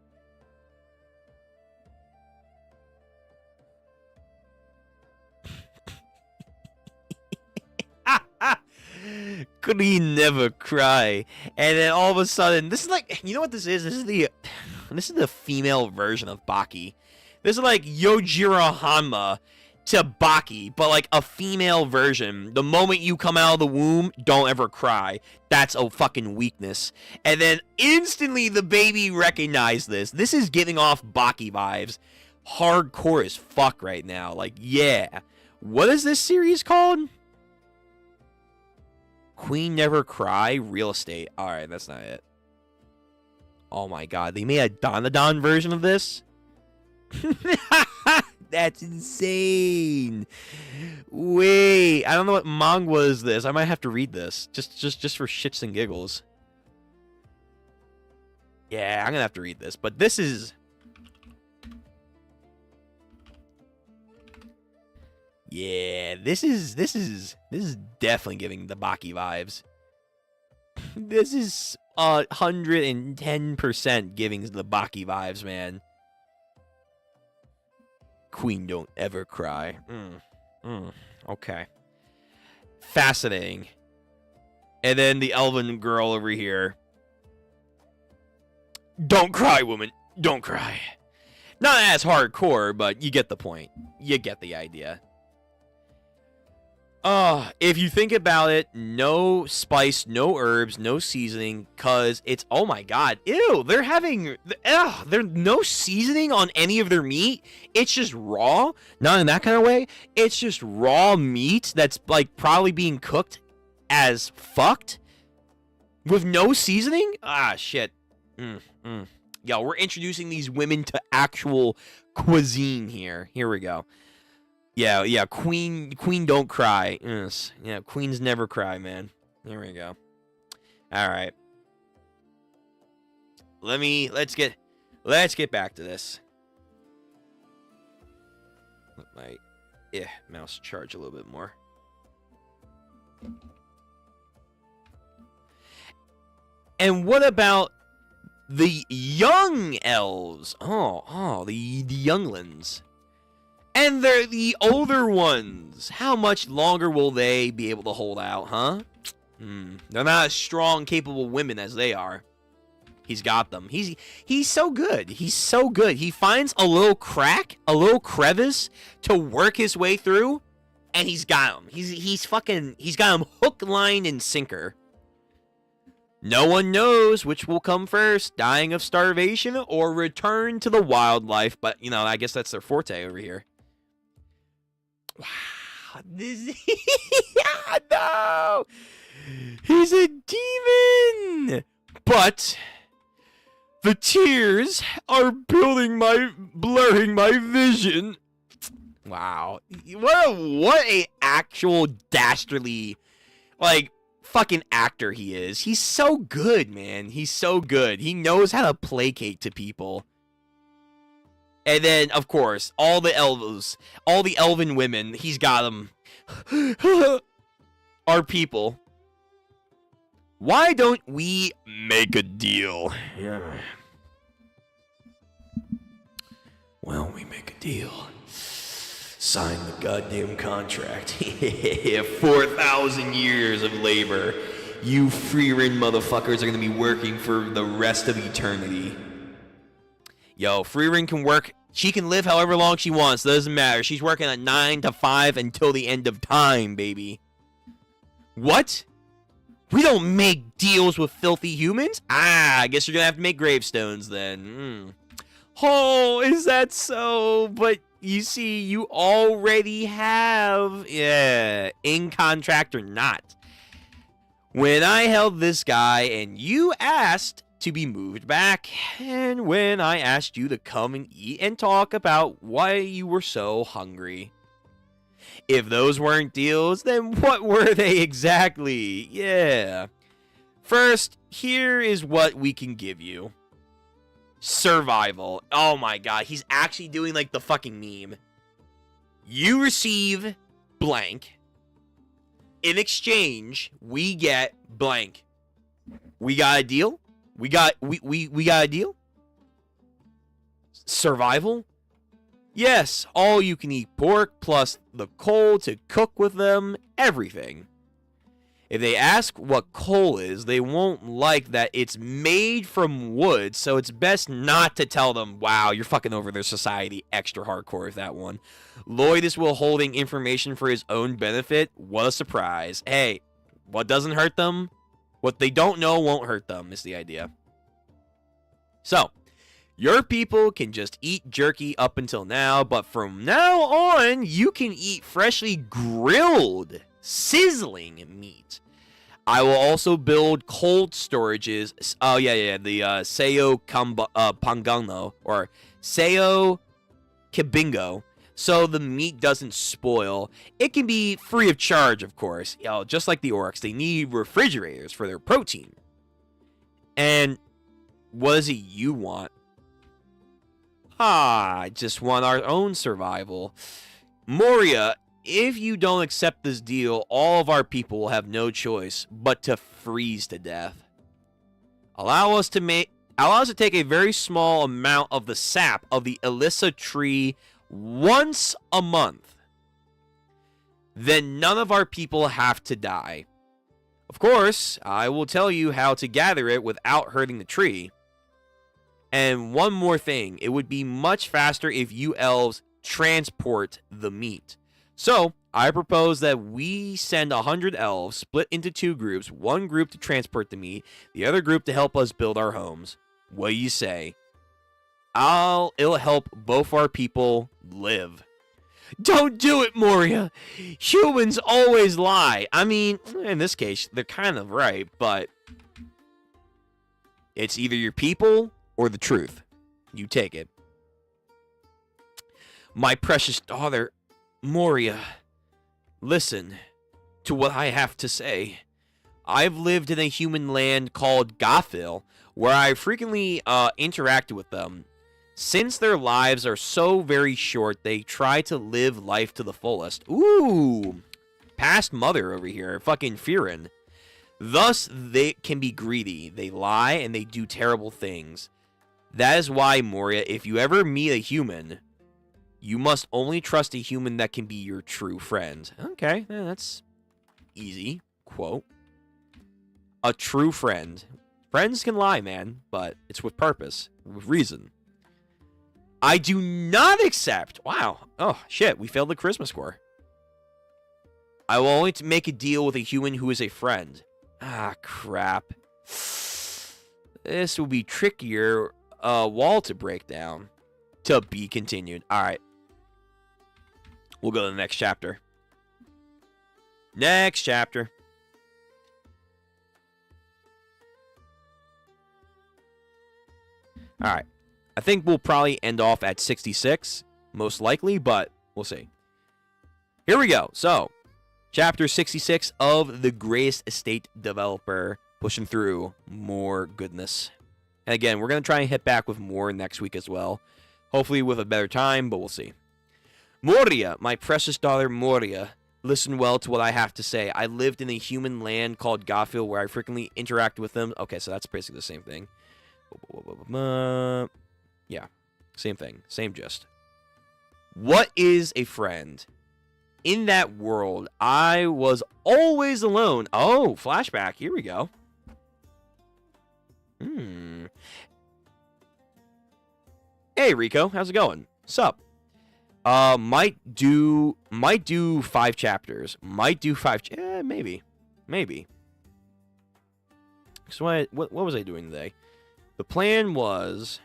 Queen Never Cry. And then all of a sudden, this is like, you know what this is? This is the female version of Baki. This is like Yojiro Hanma to Baki, but like a female version. The moment you come out of the womb, don't ever cry. That's a fucking weakness. And then instantly the baby recognized this. This is giving off Baki vibes. Hardcore as fuck right now. Like, yeah. What is this series called? Queen Never Cry, Real Estate. Alright, that's not it. Oh my god, they made a Dandadan version of this? That's insane. Wait, I don't know what manga is this. I might have to read this just for shits and giggles. Yeah, I'm gonna have to read this. But this is, yeah, this is definitely giving the Baki vibes. This is 110% giving the Baki vibes, man. Queen Don't Ever Cry. Okay. Fascinating. And then the elven girl over here. Don't cry, woman. Don't cry. Not as hardcore, but you get the point. You get the idea. If you think about it, no spice, no herbs, no seasoning, cause it's, oh my god, ew, they're having, there's no seasoning on any of their meat. It's just raw, not in that kind of way. It's just raw meat that's like probably being cooked as fucked with no seasoning. Ah, shit. Yo, we're introducing these women to actual cuisine here. Here we go. Yeah, Queen Don't Cry. Yes. Yeah, Queens Never Cry, man. There we go. All right. Let's get back to this. Let my mouse charge a little bit more. And what about the young elves? The younglings. And they're the older ones. How much longer will they be able to hold out, huh? They're not as strong, capable women as they are. He's got them. He's so good. He's so good. He finds a little crack, a little crevice to work his way through, and he's got him. He's got him hook, line, and sinker. No one knows which will come first, dying of starvation or return to the wildlife. But, you know, I guess that's their forte over here. Wow, this no, he's a demon. But the tears are blurring my vision. Wow, what a actual dastardly, like, fucking actor he is. He's so good, man. He's so good. He knows how to placate to people. And then, of course, all the elven women, he's got them, are people. Why don't we make a deal? Yeah. Well, we make a deal. Sign the goddamn contract. 4,000 years of labor. You Frieren motherfuckers are gonna be working for the rest of eternity. Yo, Frieren can work. She can live however long she wants. Doesn't matter. She's working at 9 to 5 until the end of time, baby. What? We don't make deals with filthy humans? I guess you're gonna have to make gravestones then. Oh, is that so? But you see, you already have. Yeah, in contract or not. When I held this guy and you asked to be moved back, and when I asked you to come and eat and talk about why you were so hungry. If those weren't deals, then what were they exactly? Yeah. First, here is what we can give you. Survival. Oh my god, he's actually doing like the fucking meme. You receive blank. In exchange, we get blank. We got a deal? We got a deal? Survival? Yes, all you can eat pork plus the coal to cook with them, everything. If they ask what coal is, they won't like that it's made from wood, so it's best not to tell them, wow, you're fucking over their society extra hardcore with that one. Lloyd is withholding information for his own benefit. What a surprise. Hey, what doesn't hurt them? What they don't know won't hurt them, is the idea. So, your people can just eat jerky up until now, but from now on, you can eat freshly grilled, sizzling meat. I will also build cold storages. Oh, yeah, the Seo Pangano, or Seo Kibingo, so the meat doesn't spoil. It can be free of charge, of course. You know, just like the orcs, they need refrigerators for their protein. And what is it you want? I just want our own survival. Moria, if you don't accept this deal, all of our people will have no choice but to freeze to death. Allow us to take a very small amount of the sap of the Elissa tree once a month. Then none of our people have to die. Of course, I will tell you how to gather it without hurting the tree. And one more thing, it would be much faster if you elves transport the meat. So, I propose that we send 100 elves, split into 2 groups, one group to transport the meat, the other group to help us build our homes. What do you say? It'll help both our people live. Don't do it, Moria! Humans always lie. I mean, in this case, they're kind of right, but it's either your people or the truth. You take it. My precious daughter, Moria, listen to what I have to say. I've lived in a human land called Gothil, where I frequently interacted with them. Since their lives are so very short, they try to live life to the fullest. Ooh, past mother over here, fucking Firin. Thus, they can be greedy. They lie and they do terrible things. That is why, Moria, if you ever meet a human, you must only trust a human that can be your true friend. Okay, that's easy. Quote. A true friend. Friends can lie, man, but it's with purpose, with reason. I do not accept. Wow. Oh, shit. We failed the charisma score. I will only make a deal with a human who is a friend. Ah, crap. This will be trickier wall to break down. To be continued. All right. We'll go to the next chapter. Next chapter. All right. I think we'll probably end off at 66, most likely, but we'll see. Here we go. So, chapter 66 of The Greatest Estate Developer, pushing through more goodness. And again, we're going to try and hit back with more next week as well. Hopefully with a better time, but we'll see. Moria, my precious daughter Moria, listen well to what I have to say. I lived in a human land called Gothil where I frequently interact with them. Okay, so that's basically the same thing. Yeah, same thing, same gist. What is a friend? In that world, I was always alone. Oh, flashback. Here we go. Hey, Rico. How's it going? Sup? Might do 5 chapters. Might do 5. Maybe. So what was I doing today? The plan was...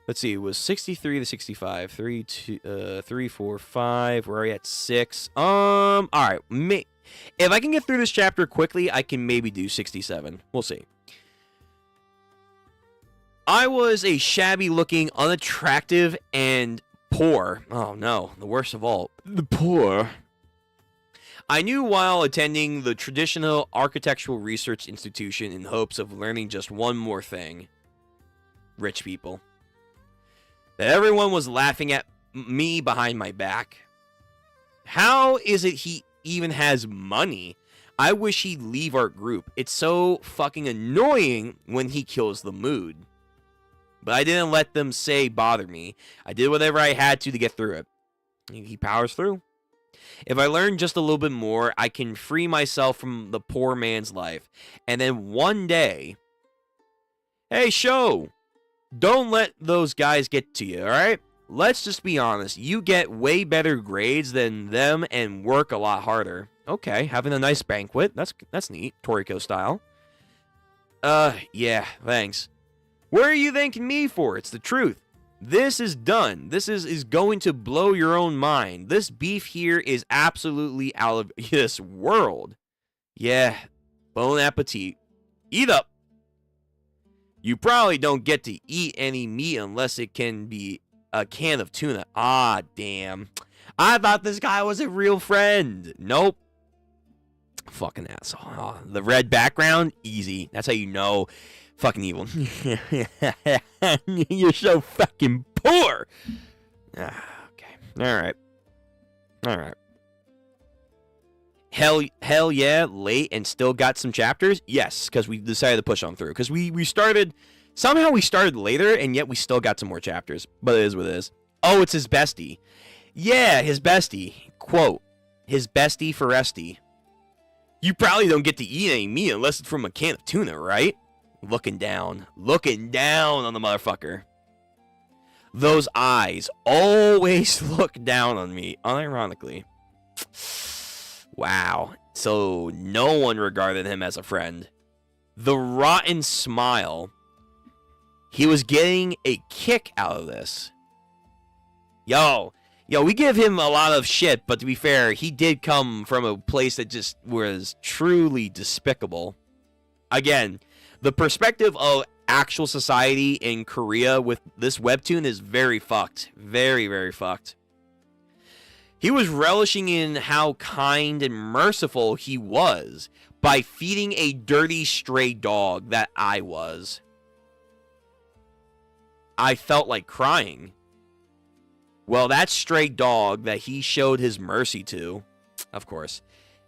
Let's see, it was 63 to 65. 3, 4, 5. We're already at 6. All right. If I can get through this chapter quickly, I can maybe do 67. We'll see. I was a shabby-looking, unattractive, and poor. Oh no, the worst of all, the poor. I knew while attending the traditional architectural research institution in hopes of learning just one more thing. Rich people. That everyone was laughing at me behind my back. How is it he even has money? I wish he'd leave our group. It's so fucking annoying when he kills the mood. But I didn't let them say bother me. I did whatever I had to get through it. He powers through. If I learn just a little bit more, I can free myself from the poor man's life. And then one day... Hey, Sho! Don't let those guys get to you, alright? Let's just be honest. You get way better grades than them and work a lot harder. Okay, having a nice banquet. That's neat. Toriko style. Yeah, thanks. What are you thanking me for? It's the truth. This is done. This is going to blow your own mind. This beef here is absolutely out of this world. Yeah, bon appetit. Eat up. You probably don't get to eat any meat unless it can be a can of tuna. Ah, damn. I thought this guy was a real friend. Nope. Fucking asshole. Oh, the red background, easy. That's how you know. Fucking evil. You're so fucking poor. Okay. Alright. Hell yeah, late and still got some chapters? Yes, because we decided to push on through. Because we started... Somehow we started later, and yet we still got some more chapters. But it is what it is. Oh, it's his bestie. Yeah, his bestie. Quote, his bestie Foresti. You probably don't get to eat any meat unless it's from a can of tuna, right? Looking down on the motherfucker. Those eyes always look down on me, unironically. Wow. So no one regarded him as a friend. The rotten smile. He was getting a kick out of this. Yo, we give him a lot of shit, but to be fair, he did come from a place that just was truly despicable. Again, the perspective of actual society in Korea with this webtoon is very fucked. Very, very fucked. He was relishing in how kind and merciful he was by feeding a dirty stray dog that I was. I felt like crying. Well, that stray dog that he showed his mercy to, of course.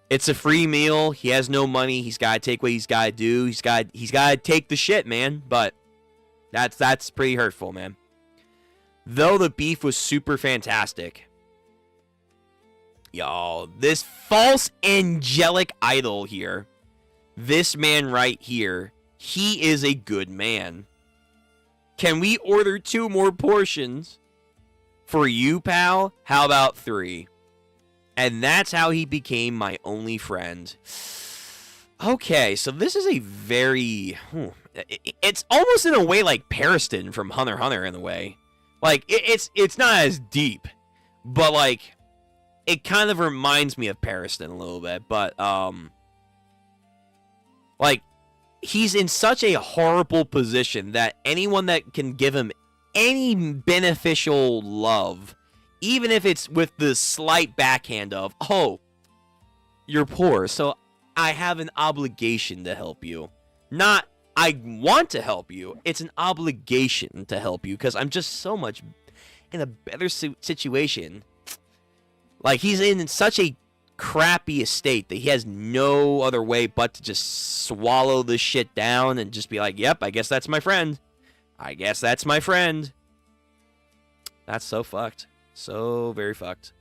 It's a free meal. He has no money. He's got to take what he's got to do. He's got to take the shit, man. But that's pretty hurtful, man. Though the beef was super fantastic. Y'all, this false angelic idol here, this man right here, he is a good man. Can we order 2 more portions? For you, pal, how about 3? And that's how he became my only friend. Okay, so this is a very... It's almost in a way like Pariston from Hunter x Hunter in a way. Like, it's not as deep. But, like, it kind of reminds me of Pariston a little bit. But, like, he's in such a horrible position that anyone that can give him any beneficial love, even if it's with the slight backhand of, oh, you're poor, so I have an obligation to help you. Not, I want to help you. It's an obligation to help you because I'm just so much in a better situation. Like, he's in such a crappy estate that he has no other way but to just swallow this shit down and just be like, yep, I guess that's my friend. I guess that's my friend. That's so fucked. So very fucked.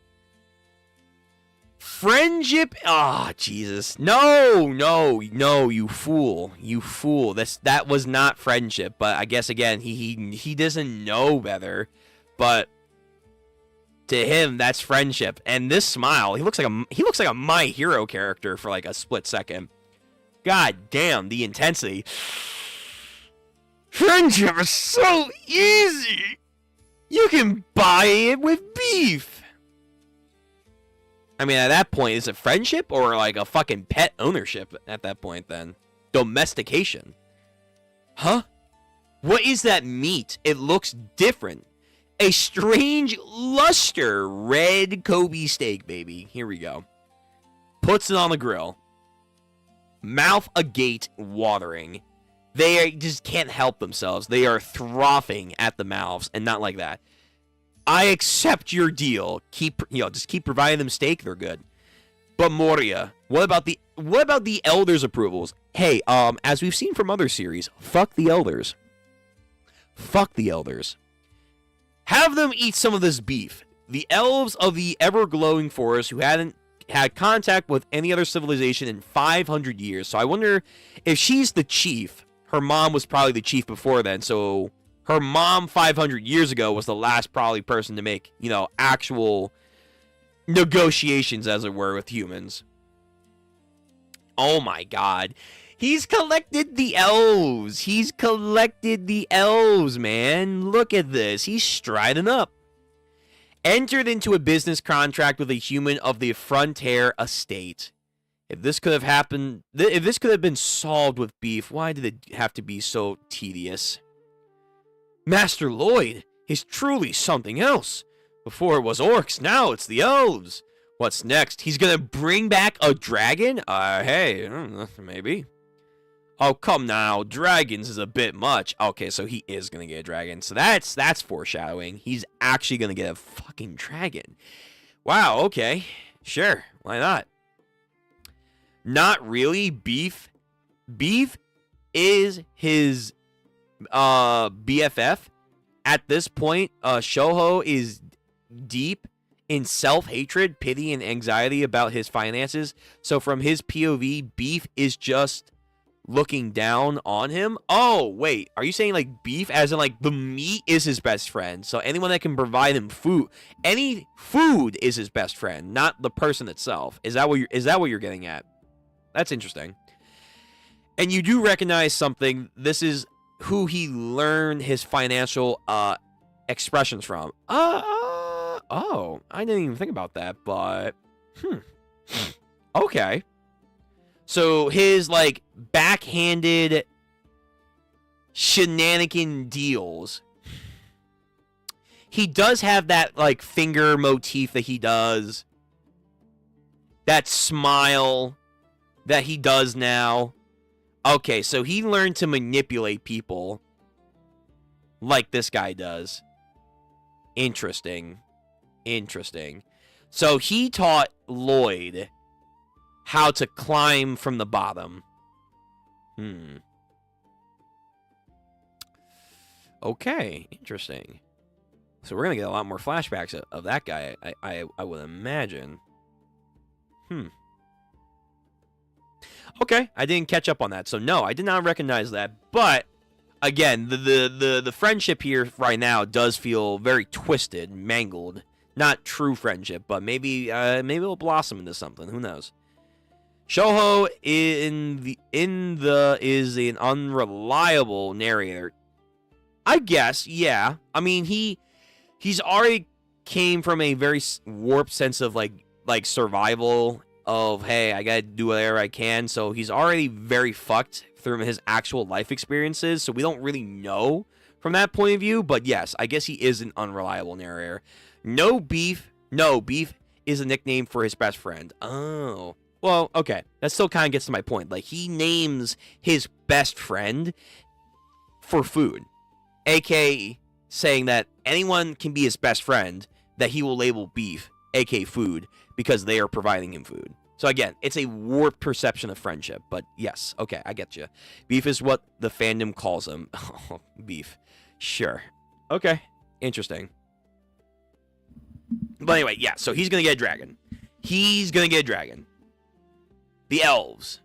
Friendship? Ah, oh, Jesus. No, you fool. You fool. That was not friendship, but I guess again, he doesn't know better. But to him, that's friendship. And this smile, he looks like a My Hero character for like a split second. God damn, the intensity. Friendship is so easy. You can buy it with beef. I mean, at that point, is it friendship or like a fucking pet ownership at that point then? Domestication. Huh? What is that meat? It looks different. A strange luster. Red Kobe steak, baby. Here we go. Puts it on the grill. Mouth agape, watering. They just can't help themselves. They are frothing at the mouths, and not like that. I accept your deal. Just keep providing them steak. They're good. But Moria, what about the elders' approvals? Hey, as we've seen from other series, fuck the elders. Fuck the elders. Have them eat some of this beef. The elves of the ever-glowing forest who hadn't had contact with any other civilization in 500 years. So I wonder if she's the chief. Her mom was probably the chief before then, so her mom 500 years ago was the last probably person to make, actual negotiations, as it were, with humans. Oh my god. He's collected the elves. He's collected the elves, man. Look at this. He's striding up. Entered into a business contract with a human of the Frontier estate. If this could have been solved with beef, why did it have to be so tedious? Master Lloyd is truly something else. Before it was orcs, now it's the elves. What's next? He's gonna bring back a dragon? Hey, maybe. Oh, come now. Dragons is a bit much. Okay, so he is gonna get a dragon. So that's foreshadowing. He's actually gonna get a fucking dragon. Wow, okay. Sure, why not? Not really. Beef is his BFF. At this point, Shoho is deep in self-hatred, pity, and anxiety about his finances. So from his POV, Beef is just looking down on him. Oh, wait. Are you saying like beef as in like the meat is his best friend? So anyone that can provide him food, any food is his best friend, not the person itself. Is that what you're getting at? That's interesting. And you do recognize something. This is who he learned his financial expressions from. Oh, I didn't even think about that, but okay. So his like backhanded shenanigan deals. He does have that like finger motif that he does. That smile that he does now. Okay, so he learned to manipulate people like this guy does. Interesting. So he taught Lloyd how to climb from the bottom. Okay, interesting. So we're going to get a lot more flashbacks of that guy, I would imagine. Okay, I didn't catch up on that. So no, I did not recognize that. But again, the friendship here right now does feel very twisted, mangled. Not true friendship, but maybe it'll blossom into something. Who knows? Shoho is an unreliable narrator. I guess, yeah. I mean, he's already came from a very warped sense of like survival. Of, hey, I gotta do whatever I can. So he's already very fucked through his actual life experiences. So we don't really know from that point of view. But yes, I guess he is an unreliable narrator. No, Beef is a nickname for his best friend. Oh. Well, okay. That still kind of gets to my point. Like, he names his best friend for food. A.K.A. saying that anyone can be his best friend, that he will label Beef, a.k.a. food, because they are providing him food. So again, it's a warped perception of friendship. But yes, okay, I get you. Beef is what the fandom calls him. Oh, Beef. Sure. Okay, interesting. But anyway, yeah, so he's going to get a dragon. The elves.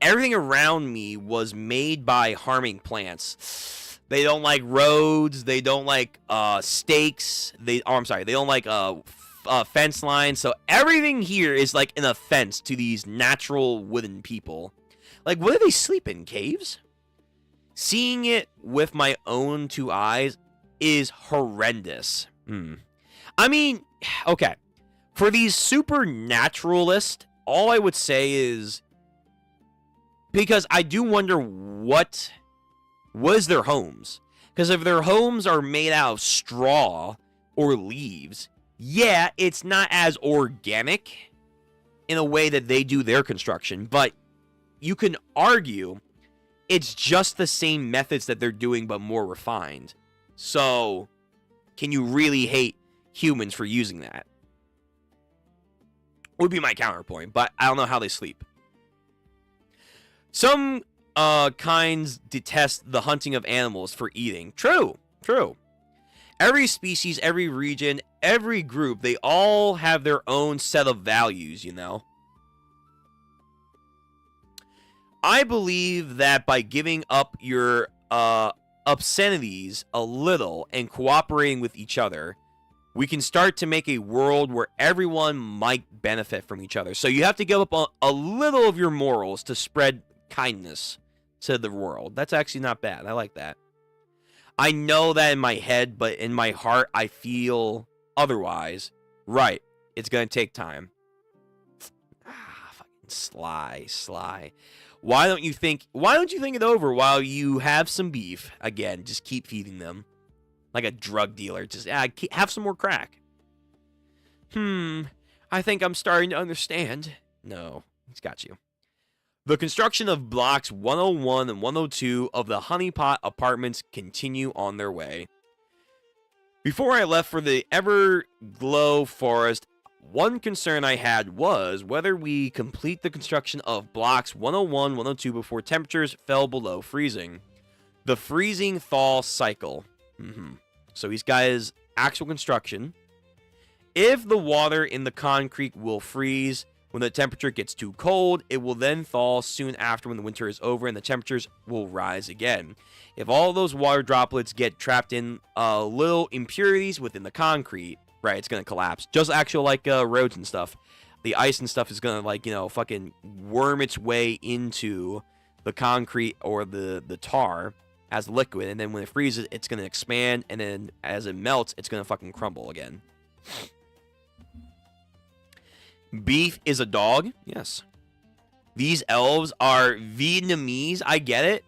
Everything around me was made by harming plants. They don't like roads. They don't like stakes. They don't like fence lines. So everything here is like an offense to these natural wooden people. Like, what do they sleep in? Caves? Seeing it with my own two eyes is horrendous. I mean, okay. For these supernaturalists, all I would say is, because I do wonder what was their homes. Because if their homes are made out of straw or leaves, yeah, it's not as organic in a way that they do their construction, but you can argue it's just the same methods that they're doing, but more refined. So, can you really hate humans for using that? Would be my counterpoint, but I don't know how they sleep. Some kinds detest the hunting of animals for eating. True. Every species, every region, every group, they all have their own set of values, you know? I believe that by giving up your obscenities a little and cooperating with each other, we can start to make a world where everyone might benefit from each other. So you have to give up a little of your morals to spread kindness to the world. That's actually not bad. I like that. I know that in my head, but in my heart, I feel otherwise. Right. It's going to take time. Fucking sly. Why don't you think it over while you have some beef? Again, just keep feeding them. Like a drug dealer. Just have some more crack. I think I'm starting to understand. No, he's got you. The construction of blocks 101 and 102 of the Honeypot Apartments continue on their way. Before I left for the Everglow Forest, one concern I had was whether we complete the construction of blocks 101, 102 before temperatures fell below freezing. The freezing thaw cycle. So he's got his actual construction. If the water in the concrete will freeze when the temperature gets too cold, it will then thaw soon after when the winter is over and the temperatures will rise again. If all those water droplets get trapped in little impurities within the concrete, right, it's going to collapse. Just actual like roads and stuff. The ice and stuff is going to like, fucking worm its way into the concrete or the tar as liquid. And then when it freezes, it's going to expand. And then as it melts, it's going to fucking crumble again. Beef is a dog. Yes. These elves are Vietnamese. I get it.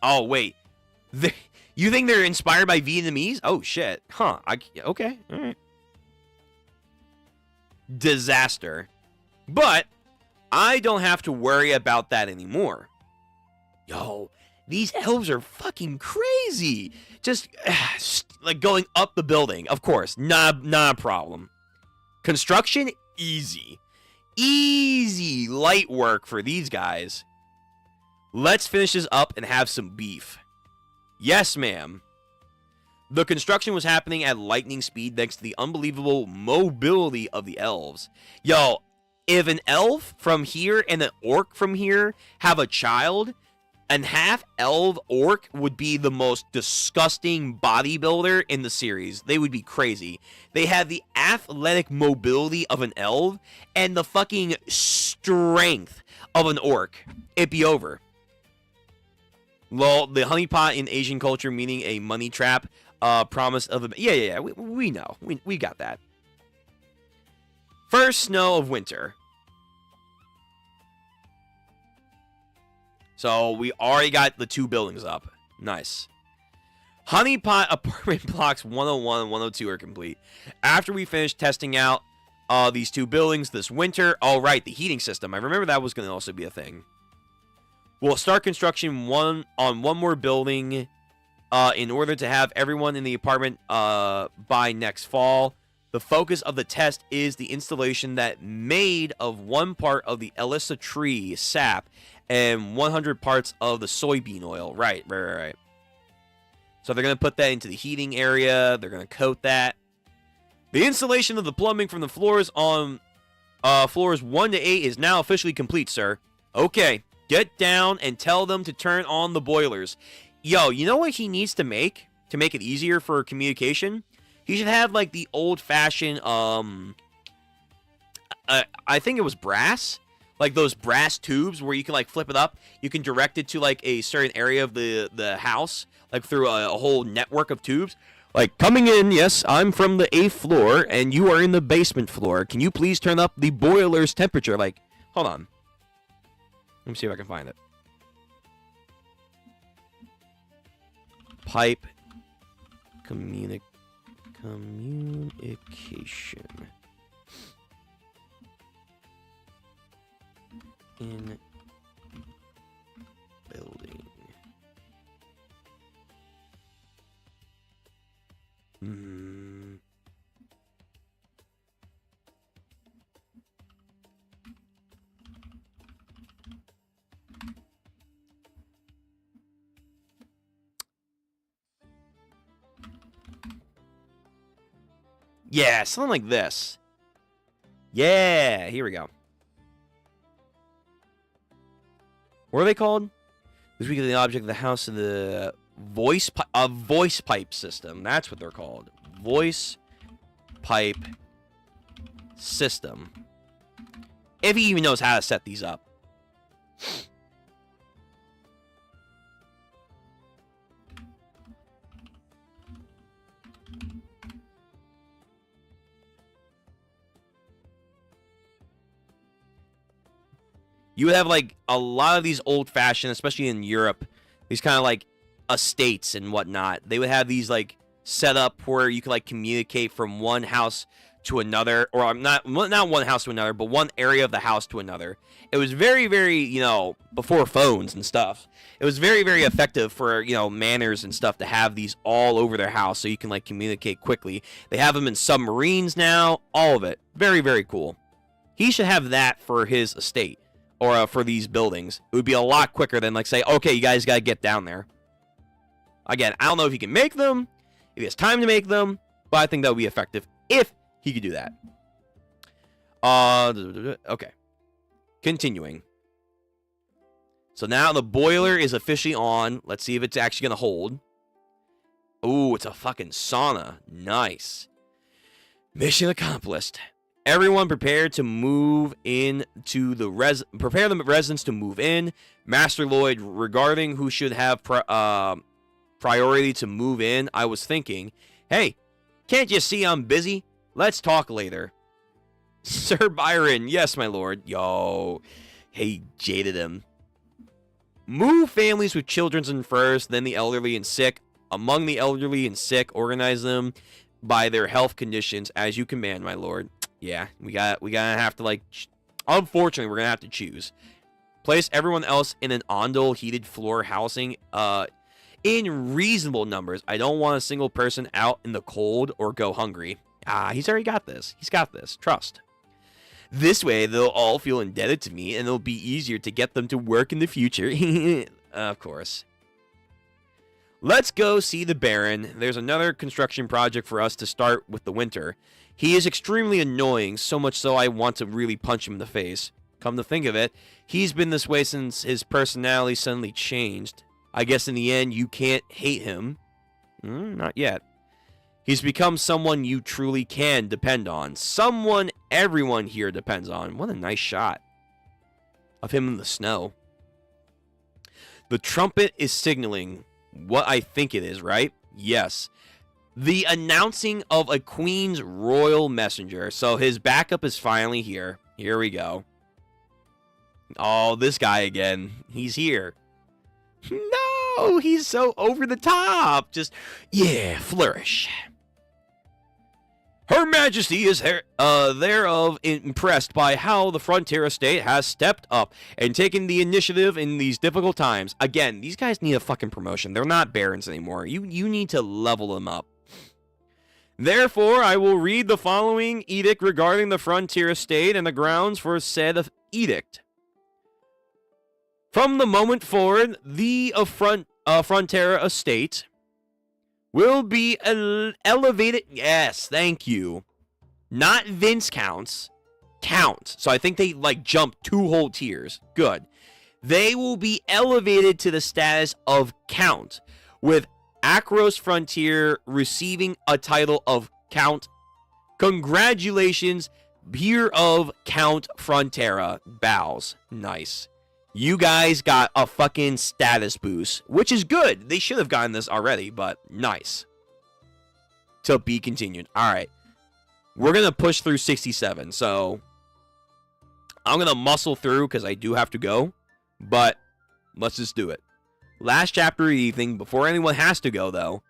Oh, wait. You think they're inspired by Vietnamese? Oh, shit. Huh. Okay. All right. Disaster. But I don't have to worry about that anymore. Yo, these elves are fucking crazy. Just like going up the building. Of course. Not a problem. Construction, easy. Easy light work for these guys. Let's finish this up and have some beef. Yes, ma'am. The construction was happening at lightning speed thanks to the unbelievable mobility of the elves. Yo, if an elf from here and an orc from here have a child, an half-elf orc would be the most disgusting bodybuilder in the series. They would be crazy. They have the athletic mobility of an elf and the fucking strength of an orc. It'd be over. Lol, the honeypot in Asian culture meaning a money trap. Promise of a... Yeah. We know. We got that. First snow of winter. So we already got the 2 buildings up. Nice. Honeypot apartment blocks 101 and 102 are complete. After we finish testing out these 2 buildings this winter... Oh, right, the heating system. I remember that was going to also be a thing. We'll start construction on one more building in order to have everyone in the apartment by next fall. The focus of the test is the installation that made of 1 part of the Elissa tree sap and 100 parts of the soybean oil. Right. So they're going to put that into the heating area. They're going to coat that. The installation of the plumbing from the floors on floors 1 to 8 is now officially complete, sir. Okay. Get down and tell them to turn on the boilers. Yo, you know what he needs to make it easier for communication? He should have like the old-fashioned I think it was brass, like those brass tubes where you can like flip it up. You can direct it to like a certain area of the house, like through a whole network of tubes. Like, coming in, yes, I'm from the 8th floor and you are in the basement floor. Can you please turn up the boiler's temperature? Like, hold on. Let me see if I can find it. pipe communication in building. Yeah, something like this. Yeah, here we go. What are they called? This week of the object of the house of the voice pipe system. That's what they're called. Voice pipe system. If he even knows how to set these up. You would have, like, a lot of these old-fashioned, especially in Europe, these kind of, like, estates and whatnot. They would have these, like, set up where you could, like, communicate from one house to another. Or not one house to another, but one area of the house to another. It was very, very, you know, before phones and stuff. It was very, very effective for, you know, manners and stuff to have these all over their house so you can, like, communicate quickly. They have them in submarines now. All of it. Very, very cool. He should have that for his estate. Or for these buildings. It would be a lot quicker than, like, say, okay, you guys got to get down there. Again, I don't know if he can make them, if he has time to make them, but I think that would be effective if he could do that. Okay. Continuing. So now the boiler is officially on. Let's see if it's actually going to hold. Ooh, it's a fucking sauna. Nice. Mission accomplished. Everyone prepare to move in to the prepare the residents to move in. Master Lloyd, regarding who should have priority to move in, I was thinking, hey, can't you see I'm busy? Let's talk later. Sir Byron, yes, my lord. Yo, he jaded him. Move families with children in first, then the elderly and sick. Among the elderly and sick, organize them by their health conditions as you command, my lord. Yeah, we gotta have to, like, unfortunately, we're gonna have to choose. Place everyone else in an Ondol heated floor housing, in reasonable numbers. I don't want a single person out in the cold or go hungry. He's already got this. He's got this. Trust. This way, they'll all feel indebted to me, and it'll be easier to get them to work in the future. Of course. Let's go see the Baron. There's another construction project for us to start with the winter. He is extremely annoying, so much so I want to really punch him in the face. Come to think of it, he's been this way since his personality suddenly changed. I guess in the end, you can't hate him. Not yet. He's become someone you truly can depend on. Someone everyone here depends on. What a nice shot of him in the snow. The trumpet is signaling what I think it is, right? Yes. The announcing of a Queen's royal messenger. So his backup is finally here. Here we go. Oh, this guy again. He's here. No, he's so over the top. Just, yeah, flourish. Her Majesty is thereof impressed by how the Frontier Estate has stepped up and taken the initiative in these difficult times. Again, these guys need a fucking promotion. They're not barons anymore. You need to level them up. Therefore, I will read the following edict regarding the Frontier Estate and the grounds for said edict. From the moment forward, the Frontier Estate will be elevated. Yes, thank you. Not Vince counts. Count. So I think they, like, jumped 2 whole tiers. Good. They will be elevated to the status of Count, with Akros Frontier receiving a title of Count. Congratulations, Peer of Count Frontera. Bows. Nice. You guys got a fucking status boost, which is good. They should have gotten this already, but nice. To be continued. All right. We're going to push through 67, so I'm going to muscle through because I do have to go, but let's just do it. Last chapter of the evening. Before anyone has to go, though,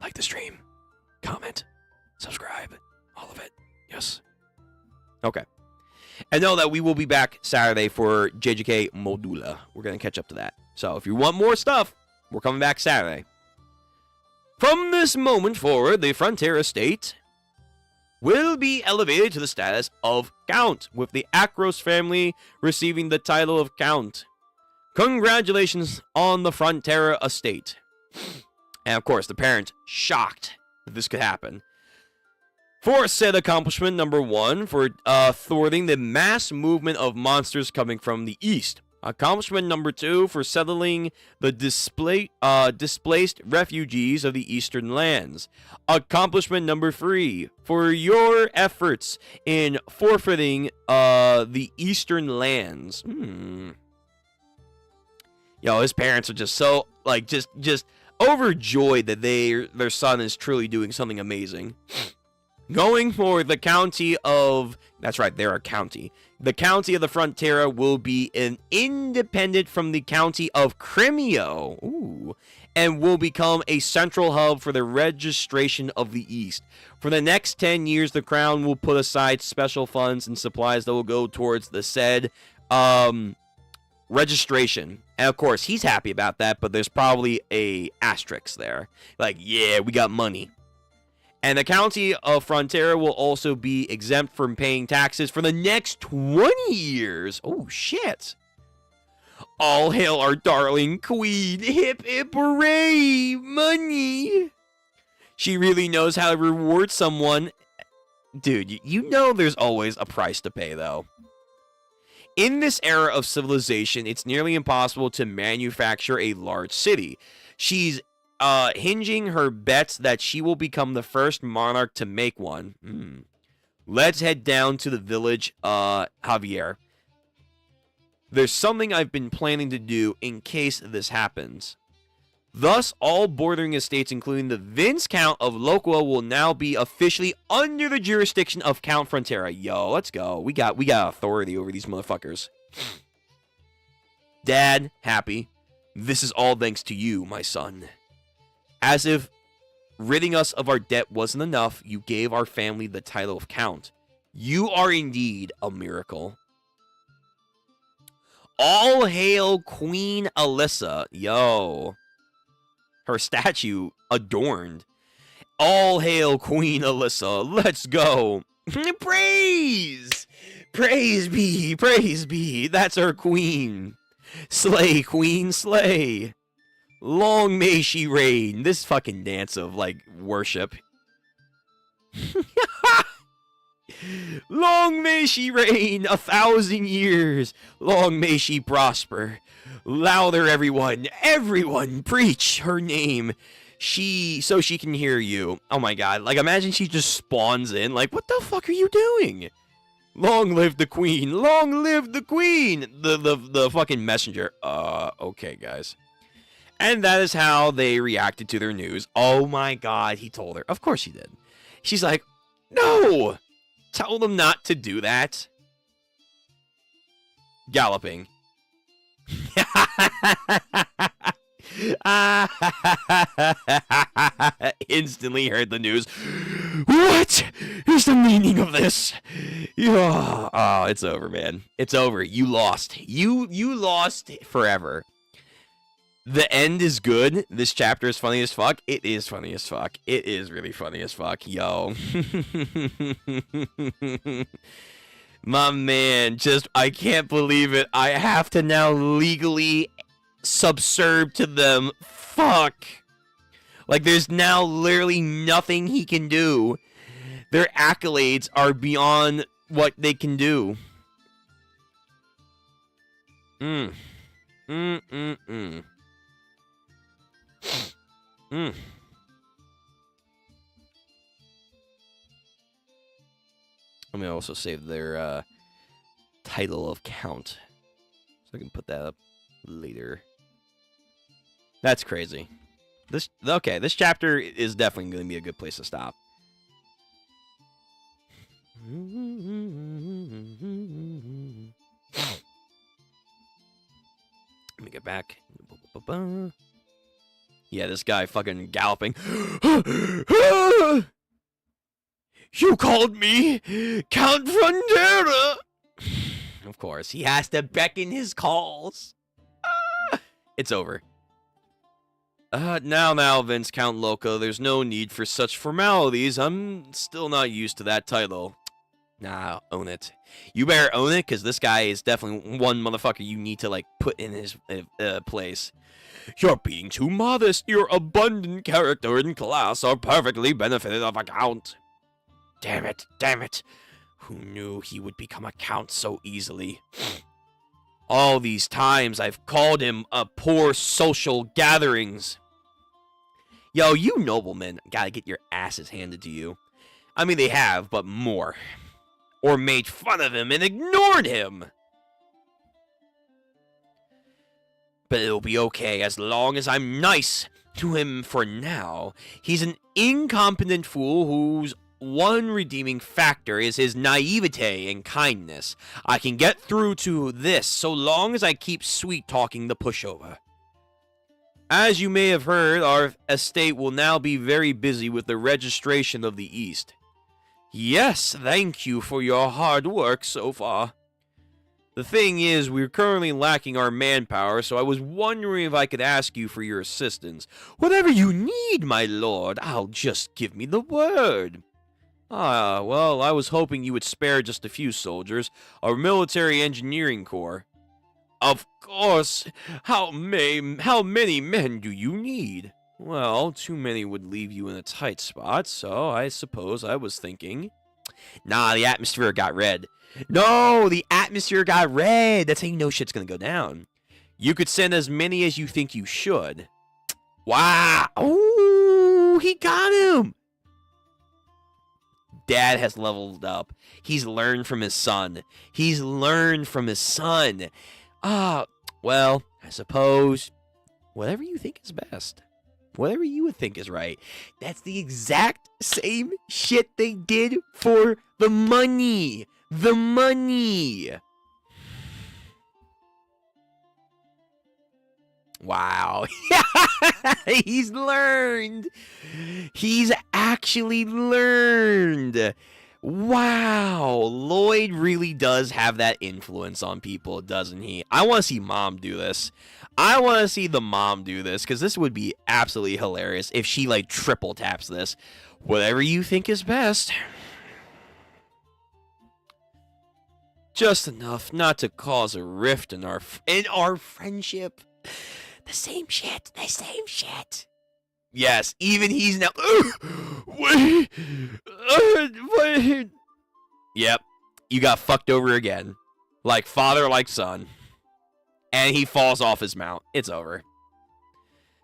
like the stream, comment, subscribe, all of it. Yes. Okay. And know that we will be back Saturday for JJK Modula. We're going to catch up to that. So if you want more stuff, we're coming back Saturday. From this moment forward, the Frontera State will be elevated to the status of Count, with the Akros family receiving the title of Count. Congratulations on the Frontera estate. And of course, the parents shocked that this could happen. For said accomplishment, number 1, for thwarting the mass movement of monsters coming from the east. Accomplishment number 2, for settling the displaced refugees of the eastern lands. Accomplishment number 3, for your efforts in forfeiting the eastern lands. Yo, his parents are just so, like, just overjoyed that their son is truly doing something amazing. Going for the county of... That's right, they're a county. The county of the Frontera will be an independent from the county of Crimeo. Ooh. And will become a central hub for the registration of the East. For the next 10 years, the Crown will put aside special funds and supplies that will go towards the said registration. And of course, he's happy about that, but there's probably a asterisk there. Like, yeah, we got money. And the county of Frontera will also be exempt from paying taxes for the next 20 years. Oh, shit. All hail our darling queen. Hip, hip, hooray. Money. She really knows how to reward someone. Dude, you know there's always a price to pay, though. In this era of civilization, it's nearly impossible to manufacture a large city. She's hinging her bets that she will become the first monarch to make one. Let's head down to the village, Javier. There's something I've been planning to do in case this happens. Thus, all bordering estates, including the Viscount of Loqua, will now be officially under the jurisdiction of Count Frontera. Yo, let's go. We got authority over these motherfuckers. Dad, happy. This is all thanks to you, my son. As if ridding us of our debt wasn't enough, you gave our family the title of Count. You are indeed a miracle. All hail Queen Alyssa. Yo. Her statue adorned. All hail Queen Alyssa. Let's go. Praise! Praise be, praise be. That's our queen. Slay, queen, slay. Long may she reign. This fucking dance of, like, worship. Long may she reign 1,000 years. Long may she prosper. Louder, everyone. Everyone, preach her name. So she can hear you. Oh my god. Like, imagine she just spawns in. Like, what the fuck are you doing? Long live the queen. Long live the queen. The fucking messenger. Okay, guys. And that is how they reacted to their news. Oh my god, he told her. Of course he did. She's like, no! Tell them not to do that. Galloping. Instantly heard the news. What is the meaning of this? Oh, it's over, man. It's over. You lost. You lost forever. The end is good. This chapter is funny as fuck. It is funny as fuck. It is really funny as fuck. Yo. My man, I can't believe it. I have to now legally subserve to them. Fuck. Like, there's now literally nothing he can do. Their accolades are beyond what they can do. Let me also save their title of Count, so I can put that up later. That's crazy. This chapter is definitely going to be a good place to stop. Let me get back. Ba-ba-ba. Yeah, this guy fucking galloping. You called me Count Frontera! Of course, he has to beckon his calls. It's over. Now, Vince Count Loco, there's no need for such formalities. I'm still not used to that title. Nah, own it. You better own it, because this guy is definitely one motherfucker you need to, like, put in his place. You're being too modest. Your abundant character and class are perfectly benefited of a count. Damn it. Who knew he would become a count so easily? All these times I've called him a poor social gatherings. Yo, you noblemen gotta get your asses handed to you. I mean, they have, but more. Or made fun of him and ignored him. But it'll be okay as long as I'm nice to him for now. He's an incompetent fool whose one redeeming factor is his naivete and kindness. I can get through to this so long as I keep sweet-talking the pushover. As you may have heard, our estate will now be very busy with the registration of the East. Yes, thank you for your hard work so far. The thing is, we're currently lacking our manpower, so I was wondering if I could ask you for your assistance. Whatever you need, my lord, I'll just give me the word. Ah, well, I was hoping you would spare just a few soldiers, our military engineering corps. Of course, how many men do you need? Well, too many would leave you in a tight spot, so I suppose I was thinking... Nah, the atmosphere got red. No, the atmosphere got red. That's how you know shit's gonna go down. You could send as many as you think you should. Wow. Oh, he got him. Dad has leveled up. He's learned from his son. Well, I suppose whatever you think is best. Whatever you would think is right. That's the exact same shit they did for the money. The money. Wow. He's learned. He's actually learned. Wow. Lloyd really does have that influence on people, doesn't he? I want to see Mom do this. I want to see the mom do this, because this would be absolutely hilarious if she, like, triple taps this. Whatever you think is best. Just enough not to cause a rift in our friendship. The same shit. Yes, even he's now... Wait. Yep, you got fucked over again. Like father, like son. And he falls off his mount. It's over.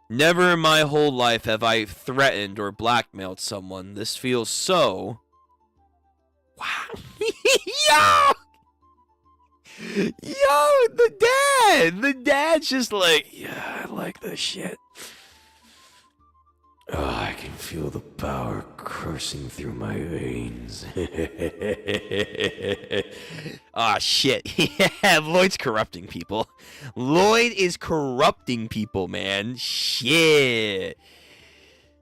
Never in my whole life have I threatened or blackmailed someone. This feels so... Wow. Yo, the dad's just like, yeah, I like this shit. Oh, I can feel the power coursing through my veins. Ah, shit. Yeah, Lloyd's corrupting people. Lloyd is corrupting people, man. Shit.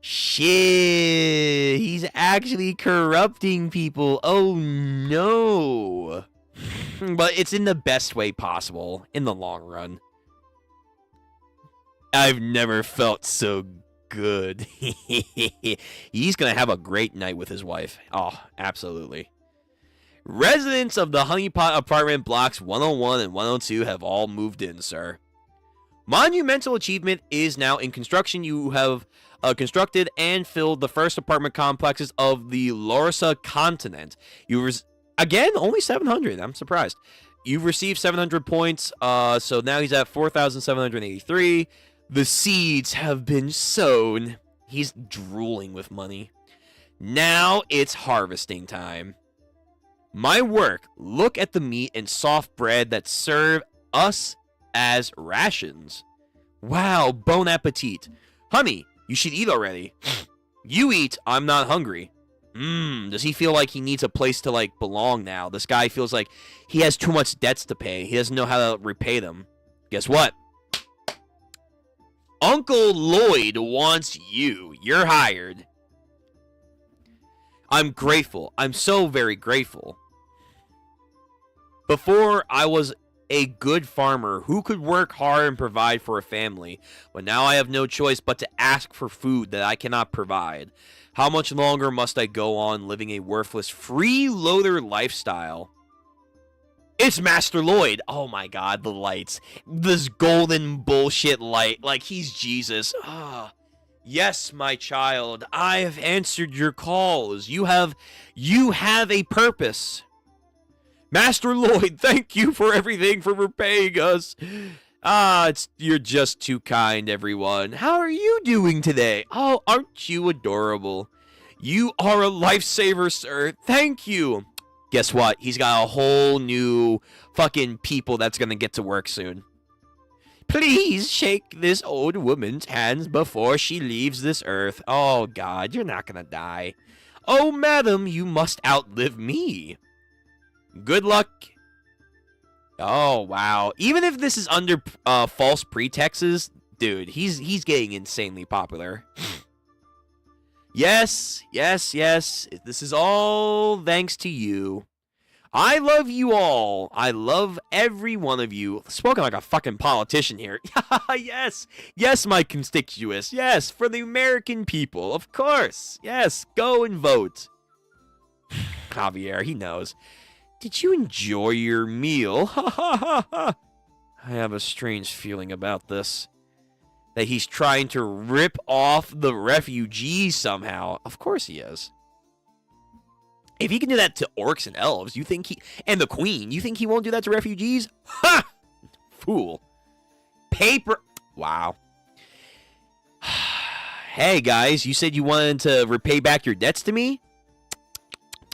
He's actually corrupting people. Oh, no. But it's in the best way possible in the long run. I've never felt so good. He's gonna have a great night with his wife. Oh, absolutely. Residents of the Honeypot apartment blocks 101 and 102 have all moved in, sir. Monumental achievement is now in construction. You have constructed and filled the first apartment complexes of the Lorsa continent. Again, only 700. I'm surprised. You've received 700 points, so now he's at 4,783. The seeds have been sown. He's drooling with money. Now it's harvesting time. My work, look at the meat and soft bread that serve us as rations. Wow, bon appetit. Honey, you should eat already. You eat, I'm not hungry. Does he feel like he needs a place to, like, belong now? This guy feels like he has too much debts to pay. He doesn't know how to repay them. Guess what? Uncle Lloyd wants you. You're hired. I'm grateful. I'm so very grateful. Before, I was a good farmer who could work hard and provide for a family, but now I have no choice but to ask for food that I cannot provide. How much longer must I go on living a worthless freeloader lifestyle? It's Master Lloyd. Oh my god, the lights. This golden bullshit light. Like he's Jesus. Ah. Yes, my child. I have answered your calls. You have a purpose. Master Lloyd, thank you for everything, for repaying us. You're just too kind, everyone. How are you doing today? Oh, aren't you adorable? You are a lifesaver, sir. Thank you. Guess what? He's got a whole new fucking people that's gonna get to work soon. Please shake this old woman's hands before she leaves this earth. Oh, God, you're not gonna die. Oh, madam, you must outlive me. Good luck. Oh, wow. Even if this is under false pretexts, dude, he's getting insanely popular. Yes. This is all thanks to you. I love you all. I love every one of you. Spoken like a fucking politician here. Yes, my constituents. Yes, for the American people, of course. Yes, go and vote. Javier, he knows. Did you enjoy your meal? I have a strange feeling about this. That he's trying to rip off the refugees somehow. Of course he is. If he can do that to orcs and elves, and the queen, you think he won't do that to refugees? Ha! Fool. Paper. Wow. Hey, guys, you said you wanted to repay back your debts to me?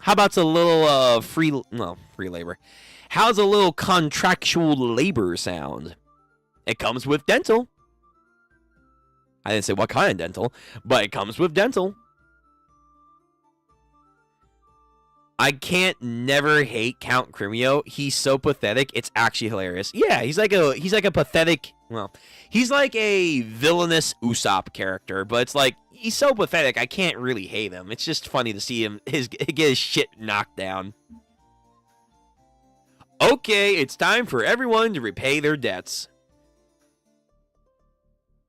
How about a little free labor? How's a little contractual labor sound? It comes with dental. I didn't say what kind of dental, but it comes with dental. I can't never hate Count Crimeo. He's so pathetic. It's actually hilarious. Yeah, he's like a pathetic. Well, he's like a villainous Usopp character, but it's like he's so pathetic. I can't really hate him. It's just funny to see him get his shit knocked down. Okay, it's time for everyone to repay their debts.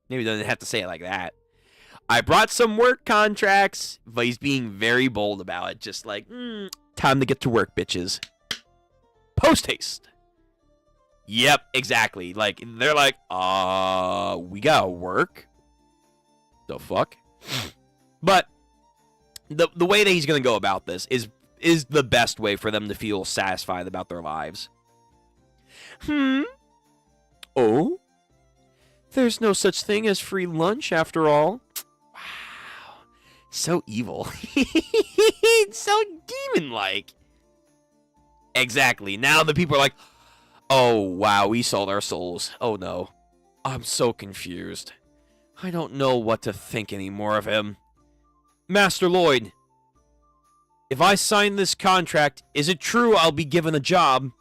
Maybe he doesn't have to say it like that. I brought some work contracts, but he's being very bold about it. Just like, time to get to work, bitches. Post haste. Yep, exactly. Like, they're like, we gotta work. The fuck? But the way that he's gonna go about this is the best way for them to feel satisfied about their lives. Oh? There's no such thing as free lunch after all. Wow. So evil. So demon-like. Exactly. Now the people are like, oh, wow, we sold our souls. Oh, no. I'm so confused. I don't know what to think anymore of him. Master Lloyd, if I sign this contract, is it true I'll be given a job?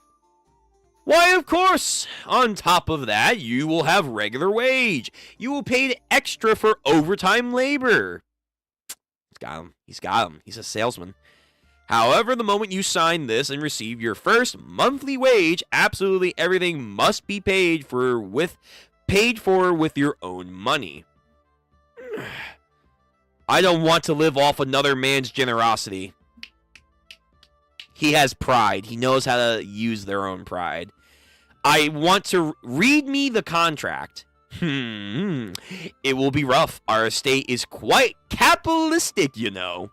Why, of course. On top of that, you will have regular wage. You will paid extra for overtime labor. He's got him. He's a salesman. However, the moment you sign this and receive your first monthly wage, absolutely everything must be paid for with your own money. I don't want to live off another man's generosity. He has pride. He knows how to use their own pride. I want to read me the contract. It will be rough. Our estate is quite capitalistic, you know.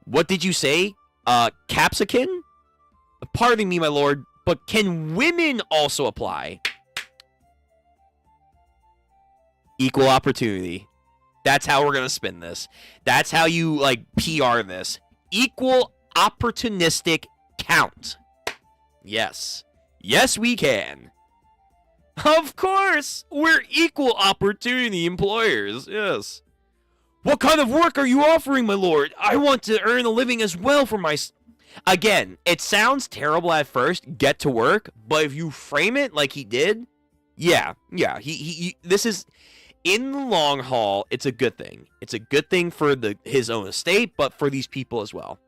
What did you say? Capsicum? Pardon me, my lord, but can women also apply? Equal opportunity. That's how we're going to spin this. That's how you, like, PR this. Equal opportunistic count. Yes. Yes, we can. Of course. We're equal opportunity employers. Yes. What kind of work are you offering, my lord? I want to earn a living as well for my... Again, it sounds terrible at first, get to work, but if you frame it like he did, yeah, this is... in the long haul, it's a good thing. It's a good thing for his own estate, but for these people as well.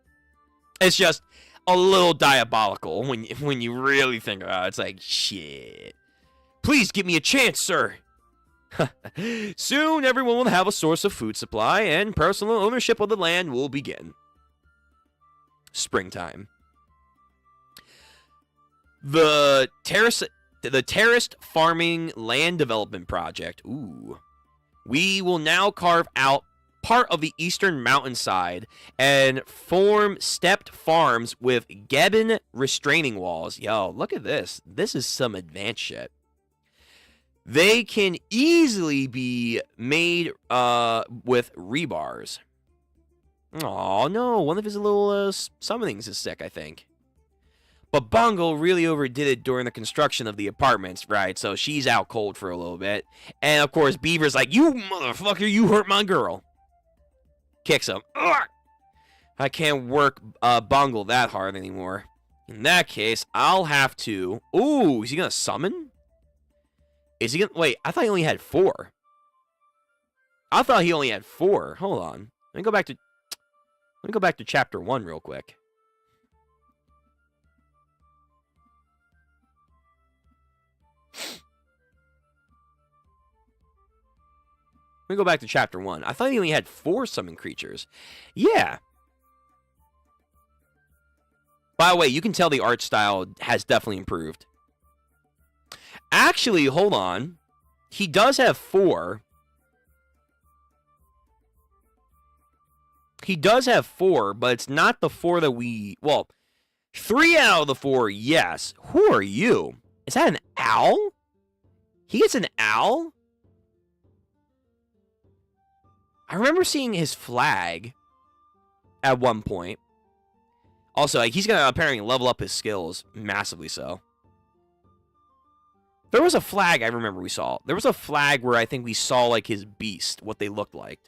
It's just a little diabolical when you really think about it. It's like, shit. Please give me a chance, sir. Soon, everyone will have a source of food supply, and personal ownership of the land will begin. Springtime. The terraced farming land development project. Ooh. We will now carve out part of the eastern mountainside and form stepped farms with Gebbon restraining walls. Yo, look at this. This is some advanced shit. They can easily be made with rebars. Oh no, one of his little summonings is sick, I think. But Bungle really overdid it during the construction of the apartments, right? So she's out cold for a little bit. And of course, Beaver's like, you motherfucker, you hurt my girl. Kicks him. Ugh! I can't work Bungle that hard anymore. In that case, I'll have to... Ooh, is he going to summon? Is he going to... Wait, I thought he only had 4. I thought he only had 4. Hold on. Let me go back to chapter 1 real quick. Let me go back to chapter 1. I thought he only had 4 summon creatures. Yeah. By the way, you can tell the art style has definitely improved. Actually, hold on. He does have 4. He does have 4, but it's not the 4 that we... Well, 3 out of the 4, yes. Who are you? Is that an owl? He gets an owl? I remember seeing his flag at one point. Also, like, he's going to apparently level up his skills massively so. There was a flag I remember we saw. There was a flag where I think we saw, like, his beast, what they looked like.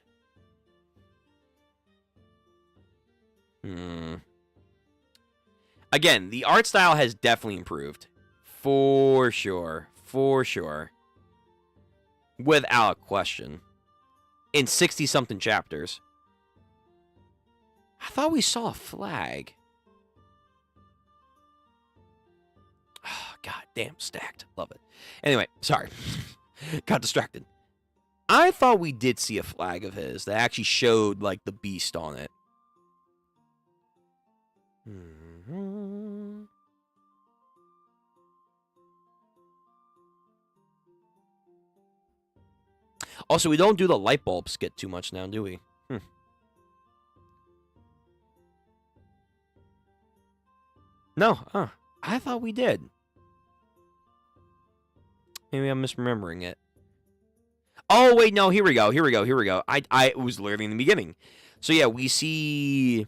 Again, the art style has definitely improved. For sure. For sure. Without a question. In 60-something chapters. I thought we saw a flag. Oh, God damn, stacked. Love it. Anyway, sorry. Got distracted. I thought we did see a flag of his that actually showed, like, the beast on it. Also, we don't do the light bulb skit too much now, do we? No. I thought we did. Maybe I'm misremembering it. Oh, wait, no. Here we go. I was literally in the beginning. So, yeah, we see...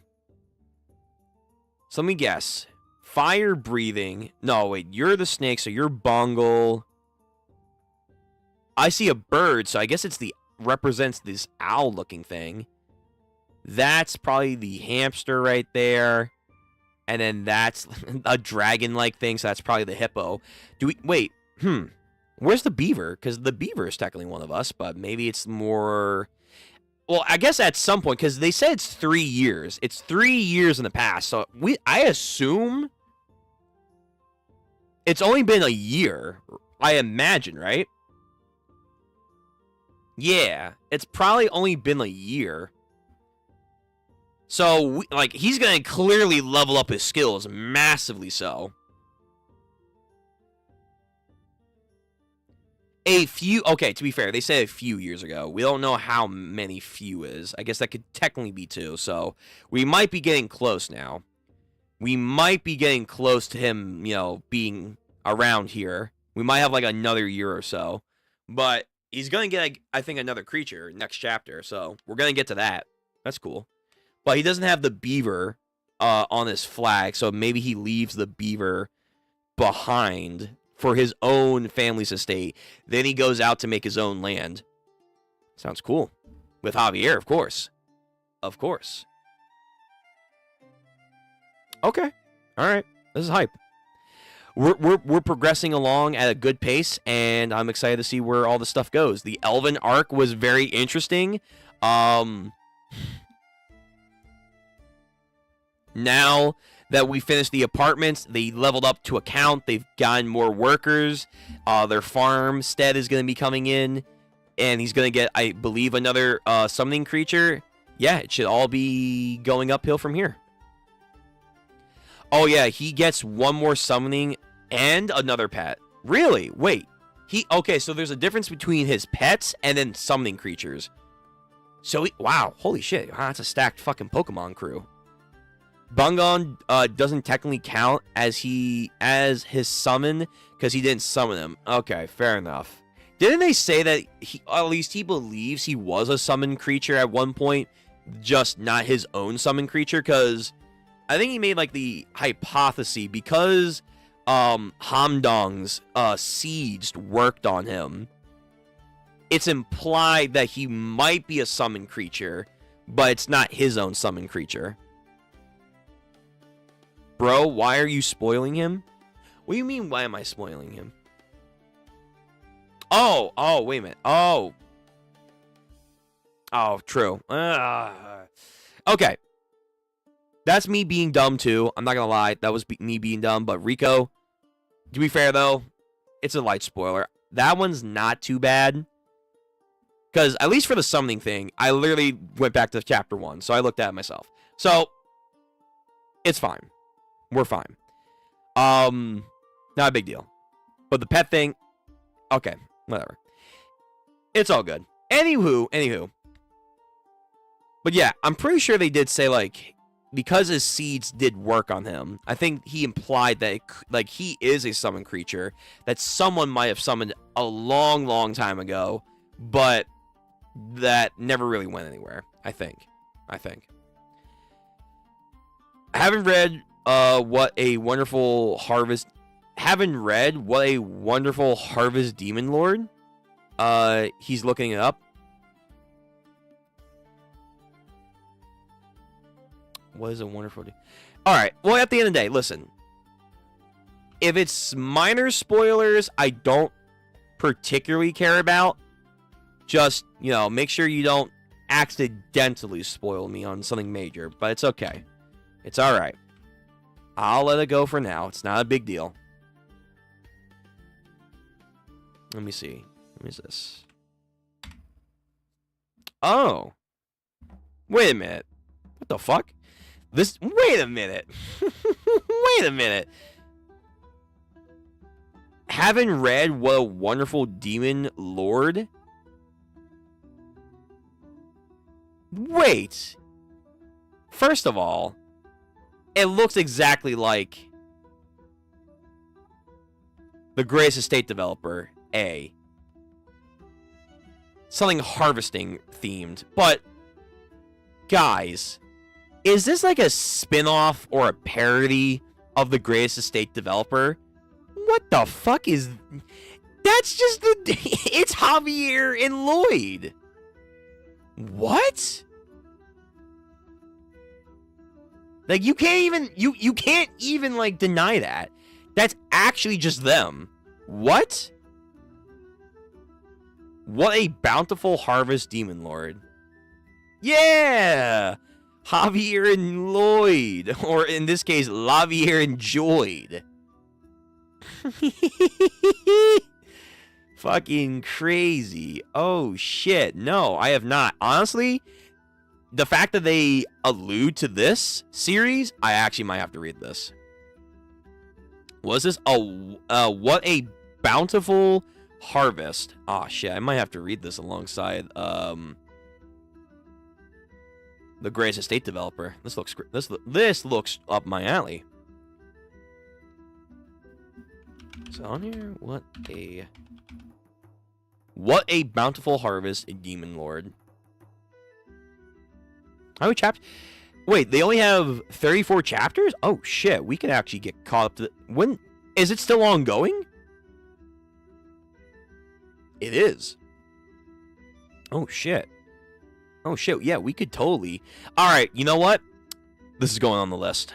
So, let me guess. Fire breathing. No, wait. You're the snake, so you're Bungle. I see a bird, so I guess it's represents this owl-looking thing. That's probably the hamster right there. And then that's a dragon-like thing, so that's probably the hippo. Wait, where's the beaver? Because the beaver is technically one of us, but maybe it's more... Well, I guess at some point, because they said it's 3 years. It's 3 years in the past, so I assume it's only been a year, I imagine, right? Yeah, it's probably only been a year. So, he's going to clearly level up his skills, massively so. Okay, to be fair, they said a few years ago. We don't know how many few is. I guess that could technically be 2, so we might be getting close now. We might be getting close to him, being around here. We might have, another year or so. But he's going to get, I think, another creature next chapter, so we're going to get to that. That's cool. But he doesn't have the beaver on his flag, so maybe he leaves the beaver behind for his own family's estate. Then he goes out to make his own land. Sounds cool. With Javier, of course. Of course. Okay. All right. This is hype. we're progressing along at a good pace, and I'm excited to see where all the stuff goes. The Elven arc was very interesting. Now that we finished the apartments, they leveled up to account. They've gotten more workers. Their farmstead is going to be coming in, and he's going to get, I believe, another summoning creature. Yeah, it should all be going uphill from here. Oh yeah, he gets one more summoning and another pet. Really? Wait. Okay, so there's a difference between his pets and then summoning creatures. So wow, holy shit. Wow, that's a stacked fucking Pokemon crew. Bungon doesn't technically count as his summon because he didn't summon him. Okay, fair enough. Didn't they say that at least he believes he was a summoned creature at one point, just not his own summoned creature? Because I think he made like the hypothesis because Hamdong's seeds worked on him. It's implied that he might be a summoned creature, but it's not his own summoned creature. Bro, why are you spoiling him? What do you mean, why am I spoiling him? Oh, wait a minute. Oh, true. Okay. That's me being dumb, too. I'm not gonna lie. That was me being dumb. But Rico, to be fair, though, it's a light spoiler. That one's not too bad. Because, at least for the summoning thing, I literally went back to chapter 1. So I looked at it myself. So, it's fine. We're fine. Not a big deal. But the pet thing, okay, whatever. It's all good. Anywho. But yeah, I'm pretty sure they did say, like, because his seeds did work on him, I think he implied that, like, he is a summoned creature that someone might have summoned a long, long time ago, but that never really went anywhere, I think. I haven't read What a Wonderful Harvest Demon Lord. He's looking it up. What is a wonderful... Alright, well, at the end of the day, listen. If it's minor spoilers I don't particularly care about, just, you know, make sure you don't accidentally spoil me on something major. But it's okay. It's alright. I'll let it go for now. It's not a big deal. Let me see. What is this? Oh. Wait a minute. What the fuck? Wait a minute. Wait a minute. Haven't read What a Wonderful Demon Lord? Wait. First of all, it looks exactly like the Greatest Estate Developer A. Something harvesting themed. But, guys, is this like a spin-off or a parody of the Greatest Estate Developer? What the fuck is... That's just the... It's Javier and Lloyd. What? Like, you can't even... You can't even, like, deny that. That's actually just them. What? What a Bountiful Harvest Demon Lord. Yeah! Javier and Lloyd. Or, in this case, Lavier and Joyd. Fucking crazy. Oh, shit. No, I have not. Honestly, the fact that they allude to this series, I actually might have to read this. Was this What a Bountiful Harvest? Oh, shit. I might have to read this alongside the Greatest Estate Developer. This looks up my alley. Is it on here? What a Bountiful Harvest, a Demon Lord. How many chapters? Wait, they only have 34 chapters? Oh shit, we could actually get caught up to when is it still ongoing? It is. Oh shit. Oh shit, yeah, we could totally. Alright, you know what? This is going on the list.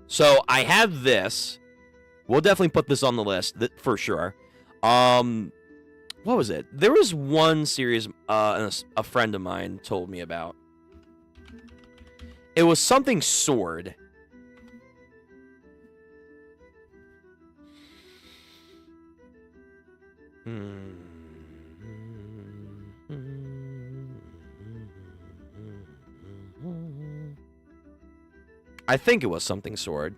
So I have this, We'll definitely put this on the list for sure. What was it? There was one series a friend of mine told me about. It was something sword. I think it was something sword.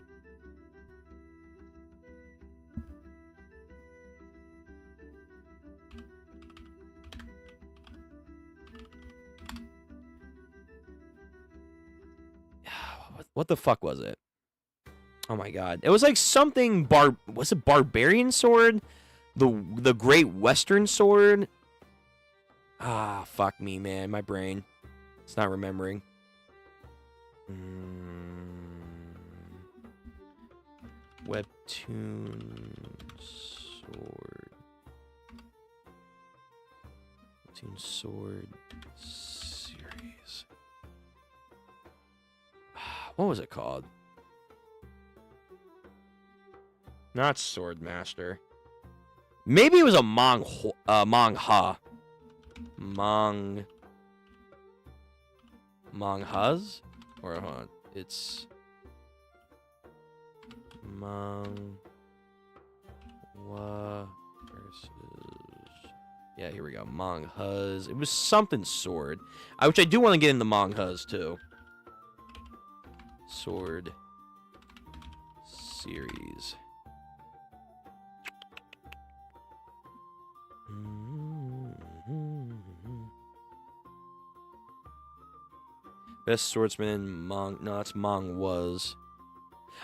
What the fuck was it? Oh my god. It was like something was it barbarian sword? The Great Western Sword? Ah, fuck me, man. My brain. It's not remembering. Webtoon Sword. Webtoon Sword series. What was it called? Not Swordmaster. Maybe it was a mangha. Manghas? Or hold on. It's Mangwa versus... Yeah, here we go. Manghas. It was something sword. Which I do want to get into manghas, too. Sword series. Best swordsman, no, that's was.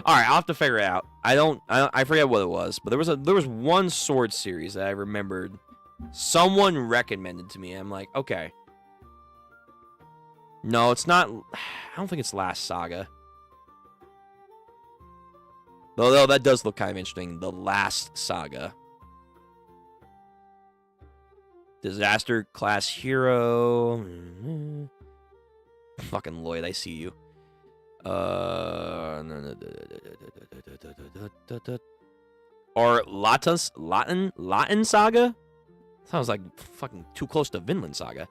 All right, I'll have to figure it out. I forget what it was, but there was one sword series that I remembered. Someone recommended to me. I'm like, okay. No, it's not. I don't think it's Last Saga. Though that does look kind of interesting. The Last Saga. Disaster Class Hero. Fucking Lloyd, I see you. Or Latin Saga? Sounds like fucking too close to Vinland Saga.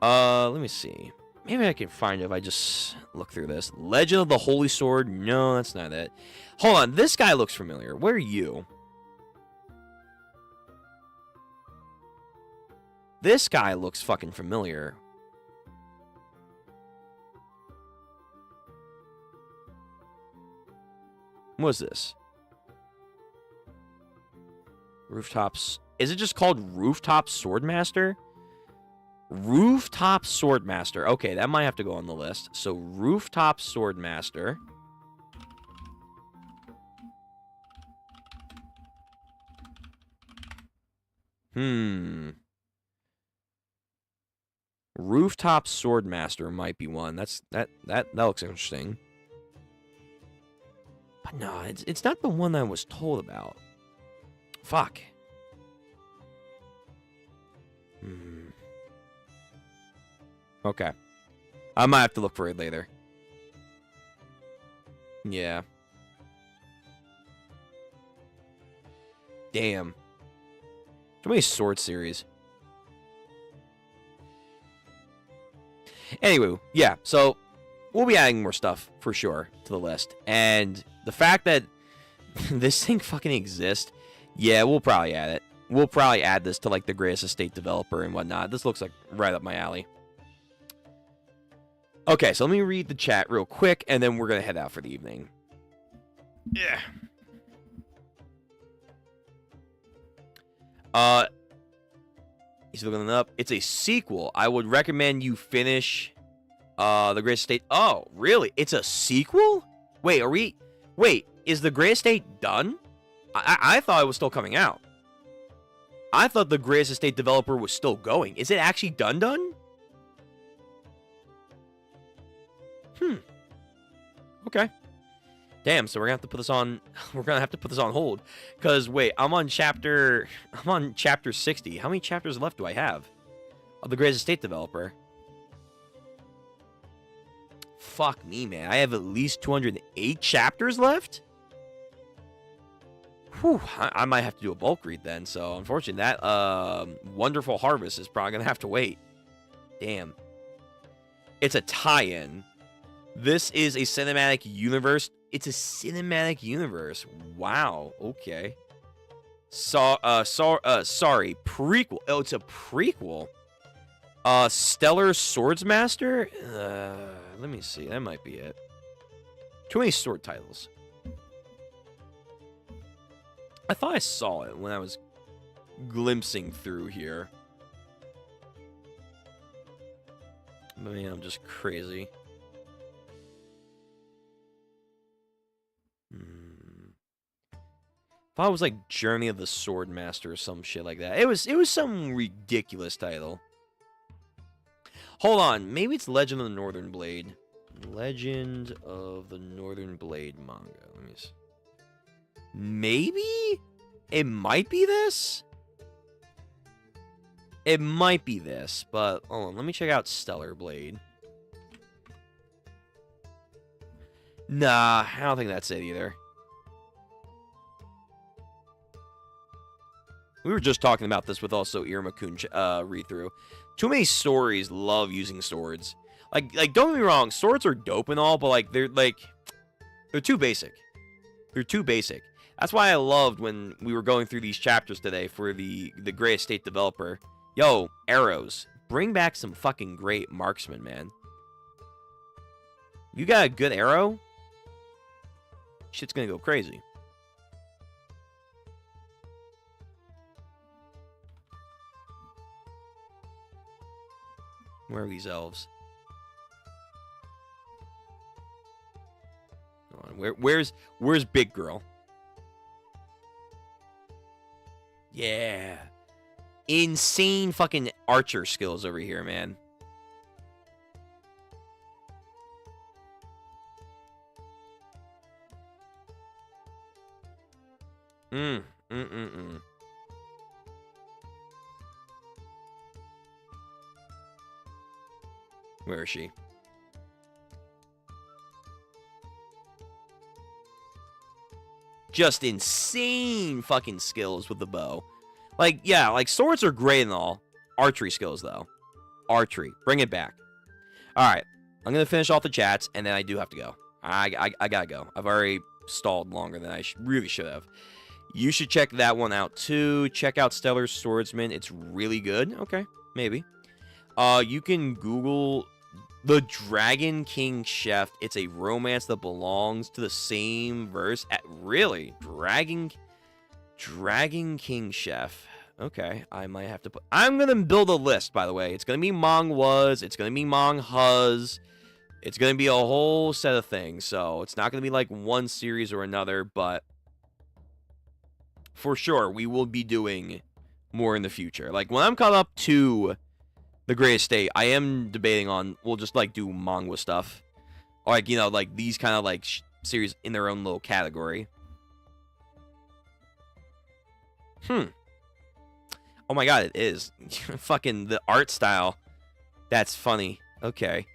Let me see. Maybe I can find it if I just look through this. Legend of the Holy Sword? No, that's not it. Hold on, this guy looks familiar. Where are you? This guy looks fucking familiar. What is this? Rooftops. Is it just called Rooftop Swordmaster? Rooftop Swordmaster. Okay, that might have to go on the list. So, Rooftop Swordmaster. Rooftop Swordmaster might be one. That looks interesting. But no, it's not the one that I was told about. Fuck. Okay. I might have to look for it later. Yeah. Damn. Too many sword series. Anyway, yeah, so we'll be adding more stuff for sure to the list. And the fact that this thing fucking exists, yeah, we'll probably add it. We'll probably add this to like the Greatest Estate developer and whatnot. This looks like right up my alley. Okay, so let me read the chat real quick, and then we're going to head out for the evening. Yeah. He's looking it up. It's a sequel. I would recommend you finish The Great Estate. Oh, really? It's a sequel? Wait, is The Great Estate done? I thought it was still coming out. I thought the Greatest Estate developer was still going. Is it actually done? Okay. Damn, so we're gonna have to put this on hold. Cause wait, I'm on chapter 60. How many chapters left do I have of the Greatest Estate developer? Fuck me, man. I have at least 208 chapters left? Whew, I might have to do a bulk read then. So unfortunately, that Wonderful Harvest is probably gonna have to wait. Damn. It's a tie-in. This is a cinematic universe. It's a cinematic universe. Wow. Okay. Sorry, prequel. Oh, it's a prequel. Stellar Swordsmaster? Let me see. That might be it. Too many sword titles. I thought I saw it when I was glimpsing through here. I mean, I'm just crazy. Thought it was like Journey of the Swordmaster or some shit like that. It was some ridiculous title. Hold on, maybe it's Legend of the Northern Blade. Legend of the Northern Blade manga. Let me see. Maybe it might be this. It might be this, but hold on, let me check out Stellar Blade. Nah, I don't think that's it either. We were just talking about this with also Iruma-kun read-through. Too many stories love using swords. Like don't get me wrong, swords are dope and all, but like they're too basic. They're too basic. That's why I loved when we were going through these chapters today for the Gray Estate developer. Yo, arrows. Bring back some fucking great marksman, man. You got a good arrow? Shit's gonna go crazy. Where are these elves? Where's Big Girl? Yeah. Insane fucking archer skills over here, man. Where is she? Just insane fucking skills with the bow. Like, yeah, like swords are great and all. Archery skills, though. Archery. Bring it back. All right. I'm going to finish off the chats, and then I do have to go. I got to go. I've already stalled longer than I really should have. You should check that one out, too. Check out Stellar Swordsman. It's really good. Okay, maybe. You can Google The Dragon King Chef. It's a romance that belongs to the same verse. Really? Dragon King Chef. Okay, I might have to put... I'm going to build a list, by the way. It's going to be Mong-was. It's going to be Mong-huz. It's going to be a whole set of things. So it's not going to be like one series or another, but for sure, we will be doing more in the future. Like, when I'm caught up to the Gray Estate, I am debating on, we'll just, like, do manga stuff. Or, like, you know, like, these kind of, like, series in their own little category. Oh my god, it is. Fucking the art style. That's funny. Okay.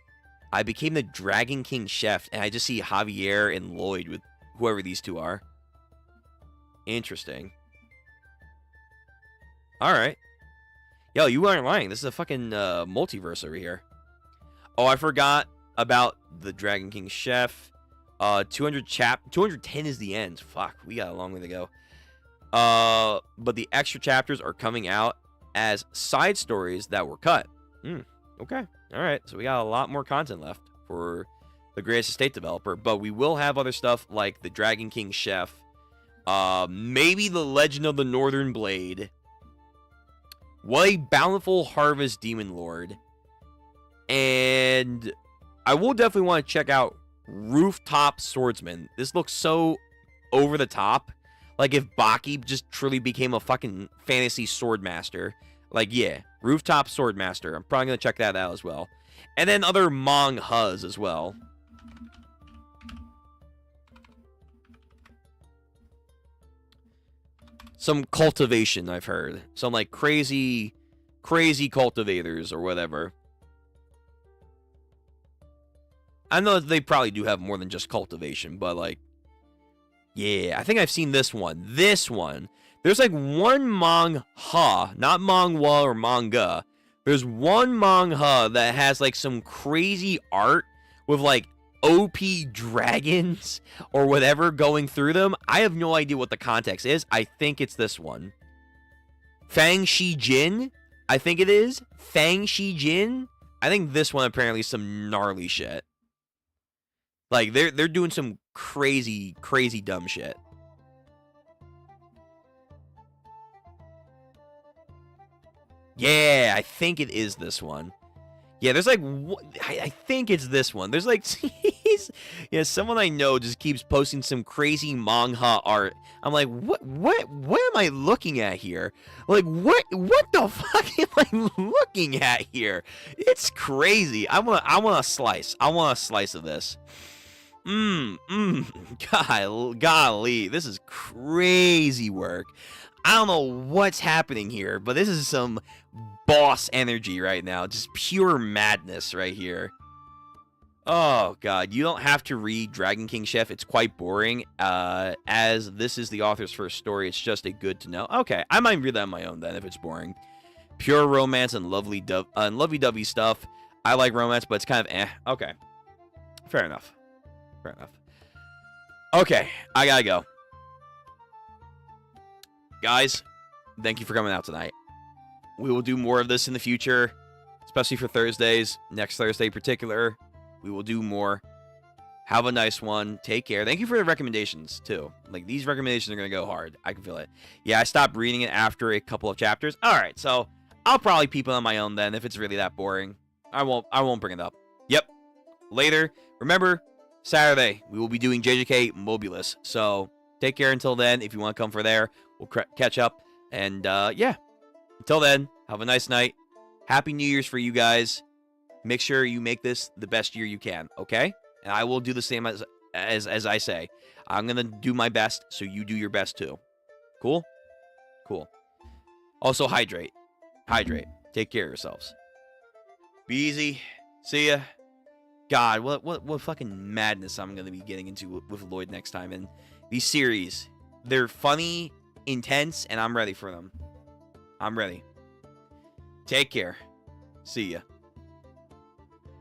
I became the Dragon King Chef, and I just see Javier and Lloyd with whoever these two are. Interesting. Alright. Yo, you aren't lying. This is a fucking multiverse over here. Oh, I forgot about the Dragon King Chef. 210 is the end. Fuck, we got a long way to go. But the extra chapters are coming out as side stories that were cut. Okay. Alright, so we got a lot more content left for the Gray Estate developer. But we will have other stuff like the Dragon King Chef. Maybe the Legend of the Northern Blade. What a Bountiful Harvest Demon Lord. And I will definitely want to check out Rooftop Swordsman. This looks so over the top. Like if Baki just truly became a fucking fantasy sword master. Like, yeah, Rooftop Swordmaster. I'm probably going to check that out as well. And then other Mong-huz as well. Some cultivation, I've heard. Some, like, crazy cultivators or whatever. I know that they probably do have more than just cultivation, but, like, Yeah, I think I've seen this one. This one. There's like one manga, not manhwa or manga. There's one manga that has like some crazy art with like OP dragons or whatever going through them. I have no idea what the context is. I think it's this one. Fang Shi Jin, I think it is. Fang Shi Jin. I think this one apparently is some gnarly shit. Like they're doing some crazy dumb shit. Yeah, I think it is this one. Yeah, there's like I think it's this one. There's like yeah, someone I know just keeps posting some crazy manga art. I'm like, what am I looking at here? Like what the fuck am I looking at here? It's crazy. I want a slice. I want a slice of this. Golly, this is crazy work. I don't know what's happening here, but this is some boss energy right now. Just pure madness right here. Oh, God. You don't have to read Dragon King Chef. It's quite boring. As this is the author's first story, it's just a good to know. Okay, I might read that on my own then if it's boring. Pure romance and lovey-dovey stuff. I like romance, but it's kind of eh. Okay. Fair enough. Fair enough. Okay, I gotta go. Guys, thank you for coming out tonight. We will do more of this in the future, especially for Thursdays. Next Thursday in particular, we will do more. Have a nice one. Take care. Thank you for the recommendations, too. Like, these recommendations are going to go hard. I can feel it. Yeah, I stopped reading it after a couple of chapters. All right, so I'll probably peep it on my own then if it's really that boring. I won't bring it up. Yep. Later. Remember, Saturday, we will be doing JJK Mobulus. So, take care until then. If you want to come for there, we'll catch up. And, yeah. Until then, have a nice night. Happy New Year's for you guys. Make sure you make this the best year you can, okay? And I will do the same as I say. I'm going to do my best, so you do your best too. Cool? Cool. Also, hydrate. Hydrate. Take care of yourselves. Be easy. See ya. God, what fucking madness I'm going to be getting into with Lloyd next time. And these series, they're funny, intense, and I'm ready for them. I'm ready. Take care. See ya.